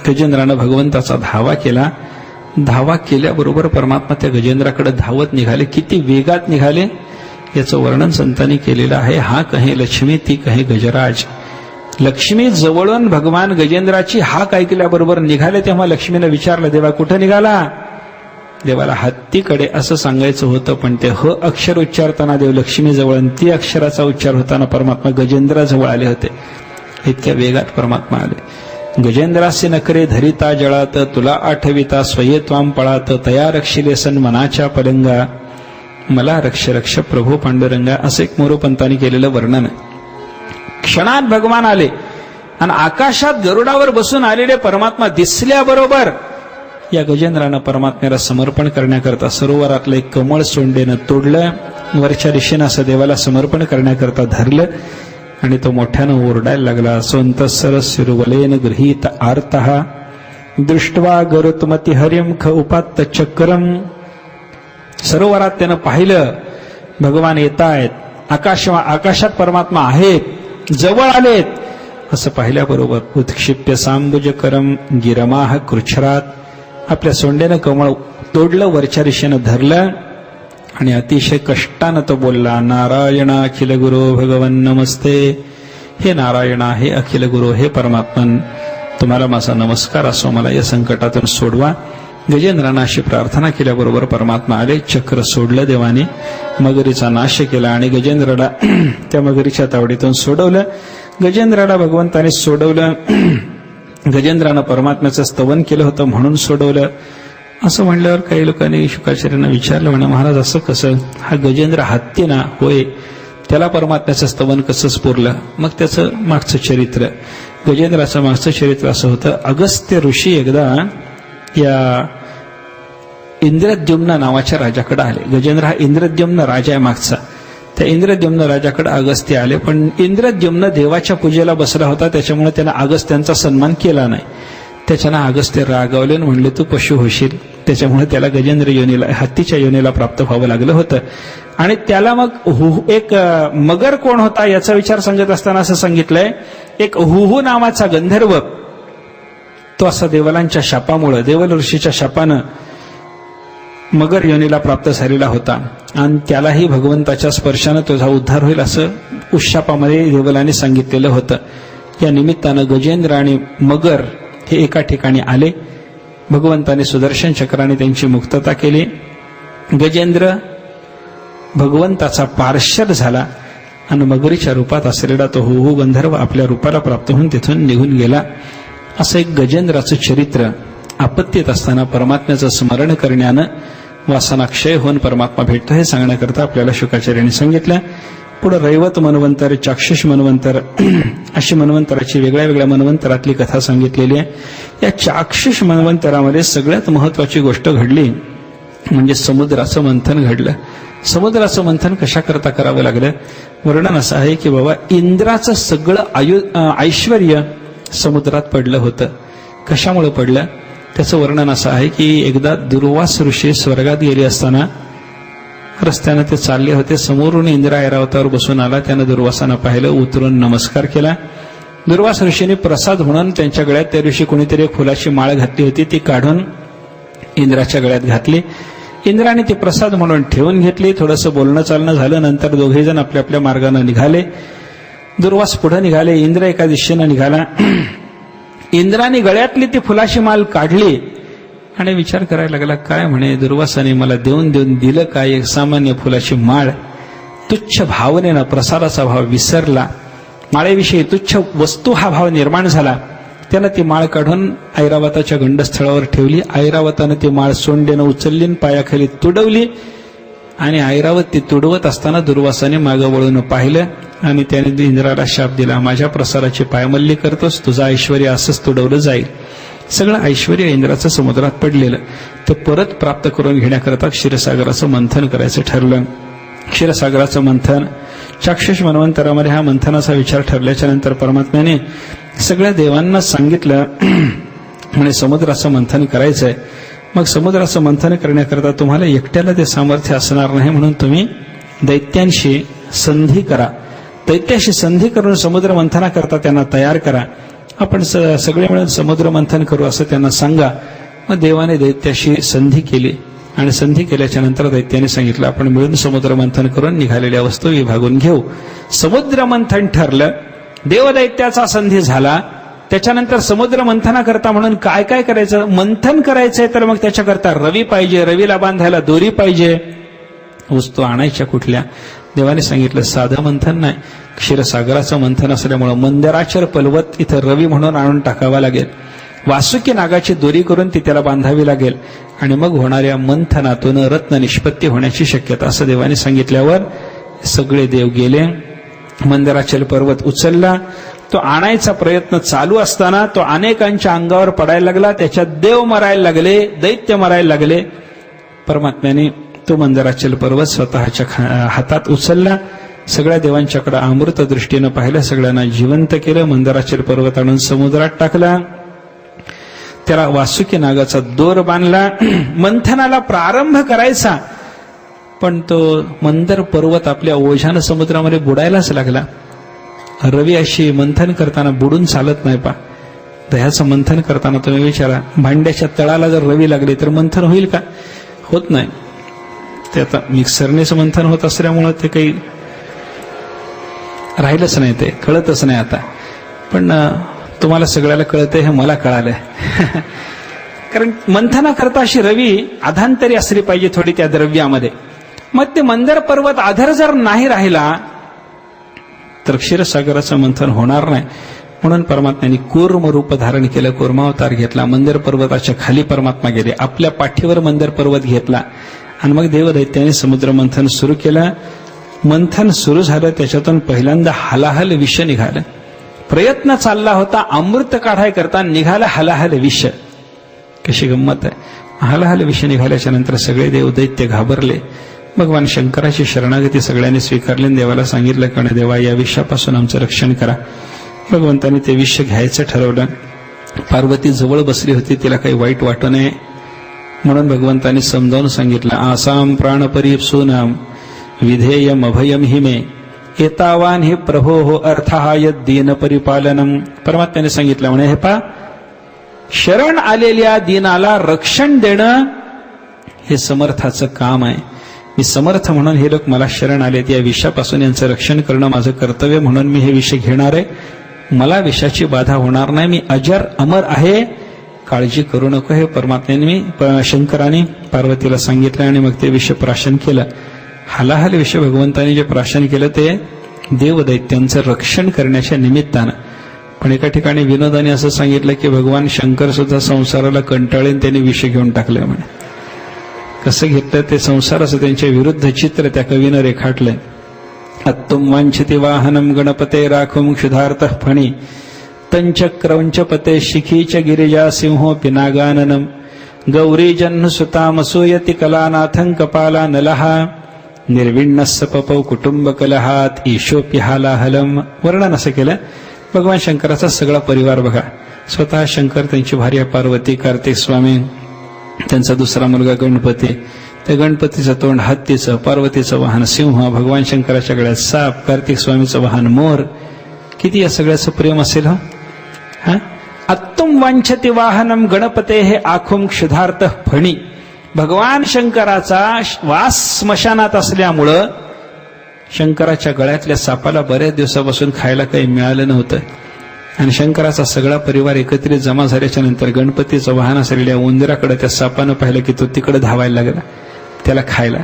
गजेंद्रानं भगवंताचा धावा केला. धावा केल्याबरोबर परमात्मा त्या गजेंद्राकडे धावत निघाले. किती वेगात निघाले याचं वर्णन संतांनी केलेलं आहे. हा कहे लक्ष्मी, ती कहे गजराज. लक्ष्मी जवळून भगवान गजेंद्राची हाक ऐकल्याबरोबर निघाले. तेव्हा लक्ष्मीनं विचारलं, देवा कुठं निघाला? देवाला हत्तीकडे असं सांगायचं होतं, पण ते ह अक्षर उच्चारताना देव लक्ष्मी जवळ, ती अक्षराचा उच्चार होताना परमात्मा गजेंद्राजवळ आले होते. इतक्या वेगात परमात्मा आले. गजेंद्रासी नकरे धरिता जळात, तुला आठविता स्वये त्वाम पळात, तया रक्षिले सन मनाच्या पलंगा, मला रक्ष रक्ष प्रभू पांडुरंगा, असं एक मोरोपंतांनी केलेलं वर्णन आहे. क्षणात भगवान आले आणि आकाशात गरुडावर बसून आलेले परमात्मा दिसल्याबरोबर या गजेंद्रानं परमात्म्याला समर्पण करण्याकरता सरोवरातलं एक कमळ सोंडेनं तोडलं, वरच्या दिशेनं असं देवाला समर्पण करण्याकरता धरलं आणि तो मोठ्यानं ओरडायला लागला. सोंतसर सिरुवलेन गृहीत आर्तः दृष्ट्वा गरुत्मती हरिम ख उपात्त चक्रम. सरोवरात त्यानं पाहिलं भगवान येत आहेत, आकाशात परमात्मा आहेत, जवळ आलेत. असं पाहिल्याबरोबर उत्क्षिप्य सांबुजकरम गिरमाह कृच्छरात, आपल्या सोंडेनं कमळ तोडलं, वरच्या दिशेनं धरलं आणि अतिशय कष्टानं तो बोलला, नारायण अखिल गुरु भगवन नमस्ते. हे नारायणा, हे अखिल गुरु, हे परमात्मन, तुम्हाला माझा नमस्कार असो, मला या संकटातून सोडवा. गजेंद्रानं अशी प्रार्थना केल्याबरोबर परमात्मा आले, चक्र सोडलं देवाने, मगरीचा नाश केला आणि गजेंद्राला त्या मगरीच्या तावडीतून सोडवलं. गजेंद्राला भगवंताने सोडवलं. गजेंद्रानं परमात्म्याचं स्तवन केलं होतं म्हणून सोडवलं. असं म्हणल्यावर काही लोकांनी शुकाचार्यांना विचारलं, म्हणा महाराज असं कसं, हा गजेंद्र हत्ती ना, होय, त्याला परमात्म्याचं स्तवन कसं स्फुरलं. मग त्याचं मागचं चरित्र, गजेंद्राचं मागचं चरित्र असं होतं. अगस्त्य ऋषी एकदा या इंद्रद्युम्न नावाच्या राजाकडे आले. गजेंद्र हा इंद्रद्युम्न राजा आहे मागचा. त्या इंद्रद्युम्न राजाकडे अगस्त्य आले, पण इंद्रद्युम्न देवाच्या पूजेला बसला होता, त्याच्यामुळे त्यानं अगस्त्यांचा सन्मान केला नाही. त्याच्यानं अगस्त्य रागावले आणि म्हणले, तू पशु होशील. त्याच्यामुळे त्याला गजेंद्र योनीला, हत्तीच्या योनीला प्राप्त व्हावं लागलं होतं. आणि त्याला मग एक मगर कोण होता याचा विचार सांगत असताना असं सांगितलंय, एक हुहू नावाचा गंधर्व, तो असा देवलांच्या शापामुळे, देवल ऋषीच्या शापानं मगर योनीला प्राप्त झालेला होता आणि त्यालाही भगवंताच्या स्पर्शानं तुझा उद्धार होईल असं उशापामध्ये देवलाने सांगितलेलं होतं. या निमित्तानं गजेंद्र आणि मगर हे एका ठिकाणी आले. भगवंताने सुदर्शन चक्राने त्यांची मुक्तता केली. गजेंद्र भगवंताचा पार्षद झाला आणि मगरीच्या रूपात असलेला तो हुहू गंधर्व आपल्या रूपाला प्राप्त होऊन तिथून निघून गेला. असं एक गजेंद्राचं चरित्र. आपत्तीत असताना परमात्म्याचं स्मरण करण्यानं वासनाक्षय होऊन परमात्मा भेटतो, हे सांगण्याकरता आपल्याला शुकाचार्यांनी सांगितलं. पुढे रैवत मनवंतर, चाक्षुष मनवंतर अशी मनवंतराची वेगळ्या वेगळ्या मनवंतरातली कथा सांगितलेली आहे. या चाक्षुष मनवंतरामध्ये सगळ्यात महत्वाची गोष्ट घडली म्हणजे समुद्राचं मंथन घडलं. समुद्राचं मंथन कशा करता करावं लागलं, वर्णन असं आहे की बाबा इंद्राचं सगळं ऐश्वर्य समुद्रात पडलं होतं. कशामुळे पडलं त्याचं वर्णन असं आहे की एकदा दुर्वास ऋषी स्वर्गात गेले असताना रस्त्यानं ते चालले होते. समोरून इंद्र ऐरावतावर बसून आला. त्यानं दुर्वासानं पाहिलं, उतरून नमस्कार केला. दुर्वास ऋषीने प्रसाद म्हणून त्यांच्या गळ्यात त्या दिवशी कोणीतरी एक फुलाची माळ घातली होती, ती काढून इंद्राच्या गळ्यात घातली. इंद्राने ती प्रसाद म्हणून ठेवून घेतली. थोडंसं बोलणं चालणं झालं. नंतर दोघे जण आपल्या आपल्या मार्गाने निघाले. दुर्वास पुढे निघाले, इंद्र एका दिशेनं निघाला. इंद्राने गळ्यातली ती फुलाची माळ काढली आणि विचार करायला लागला, काय म्हणे दुर्वासाने मला देऊन दिलं काय, एक सामान्य फुलाची माळ. तुच्छ भावनेनं प्रसादाचा भाव विसरला, माळेविषयी तुच्छ वस्तू हा भाव निर्माण झाला. त्यानं ती माळ काढून ऐरावताच्या गंडस्थळावर ठेवली. ऐरावतानं ती माळ सोंडेनं उचलली, पायाखाली तुडवली आणि ऐरावत ती तुडवत असताना दुर्वासाने मागं वळून पाहिलं आणि त्याने इंद्राला शाप दिला, माझ्या प्रसाराची पायमल्ली करतोस, तुझं ऐश्वर्य असंच तुडवलं जाईल. सगळं ऐश्वर्य इंद्राचं समुद्रात पडलेलं ते परत प्राप्त करून घेण्याकरता क्षीरसागराचं मंथन करायचं ठरलं. क्षीरसागराचं मंथन चाक्षुष मनवंतरामध्ये हा मंथनाचा विचार ठरल्याच्या नंतर परमात्म्याने सगळ्या देवांना सांगितलं म्हणे समुद्राचं मंथन करायचंय. मग समुद्राचं मंथन करण्याकरता तुम्हाला एकट्याला ते सामर्थ्य असणार नाही, म्हणून तुम्ही दैत्यांशी संधी करा. दैत्याशी संधी करून समुद्र मंथनाकरता त्यांना तयार करा. आपण सगळे मिळून समुद्र मंथन करू असं त्यांना सांगा. मग देवाने दैत्याशी संधी केली आणि संधी केल्याच्या नंतर दैत्याने सांगितलं आपण मिळून समुद्र मंथन करून निघालेल्या वस्तू विभागून घेऊ. समुद्र मंथन ठरलं. देवदैत्याचा संधी झाला. त्याच्यानंतर समुद्र मंथनाकरता म्हणून काय काय करायचं, मंथन करायचंय तर मग त्याच्याकरता रवी पाहिजे, रवीला बांधायला दोरी पाहिजे. वस्तू आणायच्या कुठल्या, देवाने सांगितलं साधं मंथन नाही, क्षीरसागराचं मंथन असल्यामुळं मंदराचल पर्वत इथं रवी म्हणून आणून टाकावा लागेल, वासुकी नागाची दोरी करून ती त्याला बांधावी लागेल आणि मग होणाऱ्या मंथनातून रत्न निष्पत्ती होण्याची शक्यता, असं देवाने सांगितल्यावर सगळे देव गेले. मंदराचल पर्वत उचलला. तो आणायचा प्रयत्न चालू असताना तो अनेकांच्या अंगावर पडायला लागला. त्याच्यात देव मरायला लागले, दैत्य मरायला लागले. परमात्म्याने तो मंदराचल पर्वत स्वतःच्या हातात उचलला. सगळ्या देवांच्याकडे अमृत दृष्टीनं पाहिलं, सगळ्यांना जिवंत केलं. मंदराचल पर्वत आणून समुद्रात टाकला. त्याला वासुकी नागाचा दोर बांधला. मंथनाला प्रारंभ करायचा, पण तो मंदर पर्वत आपल्या ओझ्यानं समुद्रामध्ये बुडायलाच लागला. रवी अशी मंथन करताना बुडून चालत नाही पा. दह्याचं मंथन करताना तुम्ही विचारा, भांड्याच्या तळाला जर रवी लागली तर मंथन होईल का? होत नाही. ते आता मिक्सरनेच मंथन होत असल्यामुळं ते काही राहिलंच नाही, ते कळतच नाही आता. पण तुम्हाला सगळ्याला कळतंय हे मला कळालंय. कारण मंथना करता अशी रवी अधांतरी असली पाहिजे थोडी त्या द्रव्यामध्ये. मग ते मंदर पर्वत आधार जर नाही राहिला तर क्षीरसागराचं मंथन होणार नाही. म्हणून परमात्म्याने कूर्म रूप धारण केलं, कूर्मावतार घेतला. मंदर पर्वताच्या खाली परमात्मा गेले, आपल्या पाठीवर मंदर पर्वत घेतला आणि मग देवदैत्याने समुद्र मंथन सुरू केलं. मंथन सुरू झालं, त्याच्यातून पहिल्यांदा हलाहल विष निघालं. प्रयत्न चालला होता अमृत काढाय करता, निघाला हलाहल विष. कशी गंमत आहे. हलाहल विष निघाल्याच्या नंतर सगळे देव दैत्य घाबरले. भगवान शंकराची शरणागती सगळ्यांनी स्वीकारली. देवाला सांगितलं की देवा या विषापासून आमचं रक्षण करा. भगवंतांनी ते विष घ्यायचं ठरवलं. पार्वती जवळ बसली होती, तिला काही वाईट वाटू नये म्हणून भगवंतांनी समजावून सांगितलं, आसाम प्राणपरीप्सूनाम विधेयम अभयम हिमे एतावान हे प्रभो हो अर्थहाय दीन परिपालनम. परमात्म्याने सांगितलं म्हणे, हे पा, शरण आलेल्या दीनाला रक्षण देणं हे समर्थाचं काम आहे. मी समर्थ म्हणून हे लोक मला शरण आलेत, या विषापासून यांचं रक्षण करणं माझं कर्तव्य म्हणून मी हे विष घेणार आहे. मला विषाची बाधा होणार नाही, मी अजर अमर आहे, काळजी करू नको. हे परमात्म्याने शंकराने पार्वतीला सांगितलं आणि मग ते विष प्राशन केलं. हलाहल विष भगवंताने जे प्राशन केलं ते देवदैत्यांचं रक्षण करण्याच्या निमित्तानं. पण एका ठिकाणी विनोदाने असं सांगितलं की भगवान शंकर सुद्धा संसाराला कंटाळून त्यांनी विष घेऊन टाकलं म्हणे. कसं घेतलं ते संसाराचं त्यांच्या विरुद्ध चित्र त्या कवीनं रेखाटलंय. अत्तुम वांछति वाहनम गणपते राखुम क्षुधार्थ फणी तंचक्रौंचपते शिखीच गिरिजा सिंहो पिनागाननम गौरी जन्मसुतामसूयति कलानाथं कपाला नलहा निर्विण्णस्य पपौ कुटुंब कलहात ईशोप्यहालाहलम. वर्णन असं केलं. भगवान शंकराचा सगळा परिवार बघा. स्वतः शंकर, त्यांची भार्या पार्वती, कार्तिक स्वामी, त्यांचा दुसरा मुलगा गणपती, त्या गणपतीचं तोंड हत्तीचं, पार्वतीचं वाहन सिंह, भगवान शंकराच्या गळ्यात साप, कार्तिक स्वामीचं वाहन मोर. किती या सगळ्याचं प्रेम असेल हा. अत्तुम वांछति वाहनम गणपते हे आखुम क्षुधार्थ फणी. भगवान शंकराचा वास स्मशानात असल्यामुळं शंकराच्या गळ्यातल्या सापाला बऱ्याच दिवसापासून खायला काही मिळालं नव्हतं आणि शंकराचा सगळा परिवार एकत्रित जमा झाल्याच्या नंतर गणपतीचं वाहन असलेल्या उंदराकडे त्या सापानं पाहिलं की तो तिकडे धावायला लागला त्याला खायला.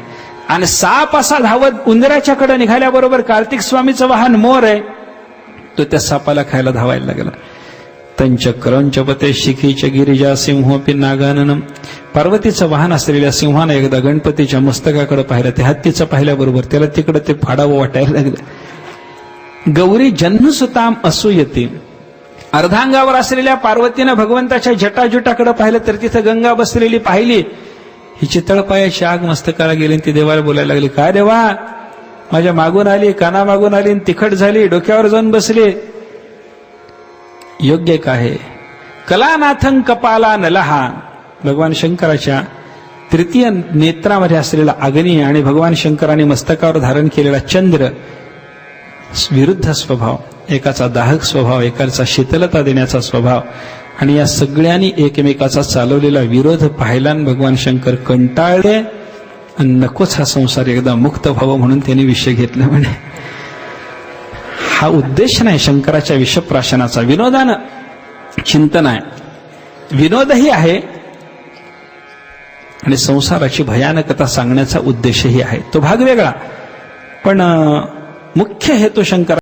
आणि साप असा धावत उंदराच्याकडे निघाल्याबरोबर कार्तिक स्वामीचं वाहन मोर आहे, तो त्या सापाला खायला धावायला लागला. तंचक्रौंचपते शिखीच गिरिजा सिंहोपी नागाननम. पार्वतीचं वाहन असलेल्या सिंहानं एकदा गणपतीच्या मस्तकाकडे पाहिलं. ते हत्तीचं पाहिल्याबरोबर त्याला तिकडे ते फाडावं वाटायला लागलं. गौरी जन्मसुताम असूयती. अर्धांगावर असलेल्या पार्वतीनं भगवंताच्या जटाजुटाकडे पाहिलं तर तिथं गंगा बसलेली पाहिली. हिची तळपायाची आग मस्तकाला गेली. ती देवाला बोलायला लागली, काय देवा, माझ्या मागून आली, काना मागून आली, तिखट झाली, डोक्यावर जाऊन बसली. योग्य काय? कलानाथं कपाला नलहा. भगवान शंकराच्या तृतीय नेत्रामध्ये असलेला अग्नी आणि भगवान शंकराने मस्तकावर धारण केलेला चंद्र विरुद्ध स्वभाव. एकाचा दाहक स्वभाव, एकाचा शीतलता देण्याचा स्वभाव. आणि या सगळ्यांनी एकमेकाचा चालवलेला विरोध पाहिला. भगवान शंकर कंटाळले आणि नकोच हा संसार, एकदा मुक्त व्हावं म्हणून त्यांनी विष घेतलं म्हणे. हा उद्देश नाही शंकराच्या विषप्राशनाचा. विनोदानं चिंतन आहे, विनोदही आहे आणि संसाराची भयानकता सांगण्याचा उद्देशही आहे. तो भाग वेगळा. पण मुख्य हेतू शंकर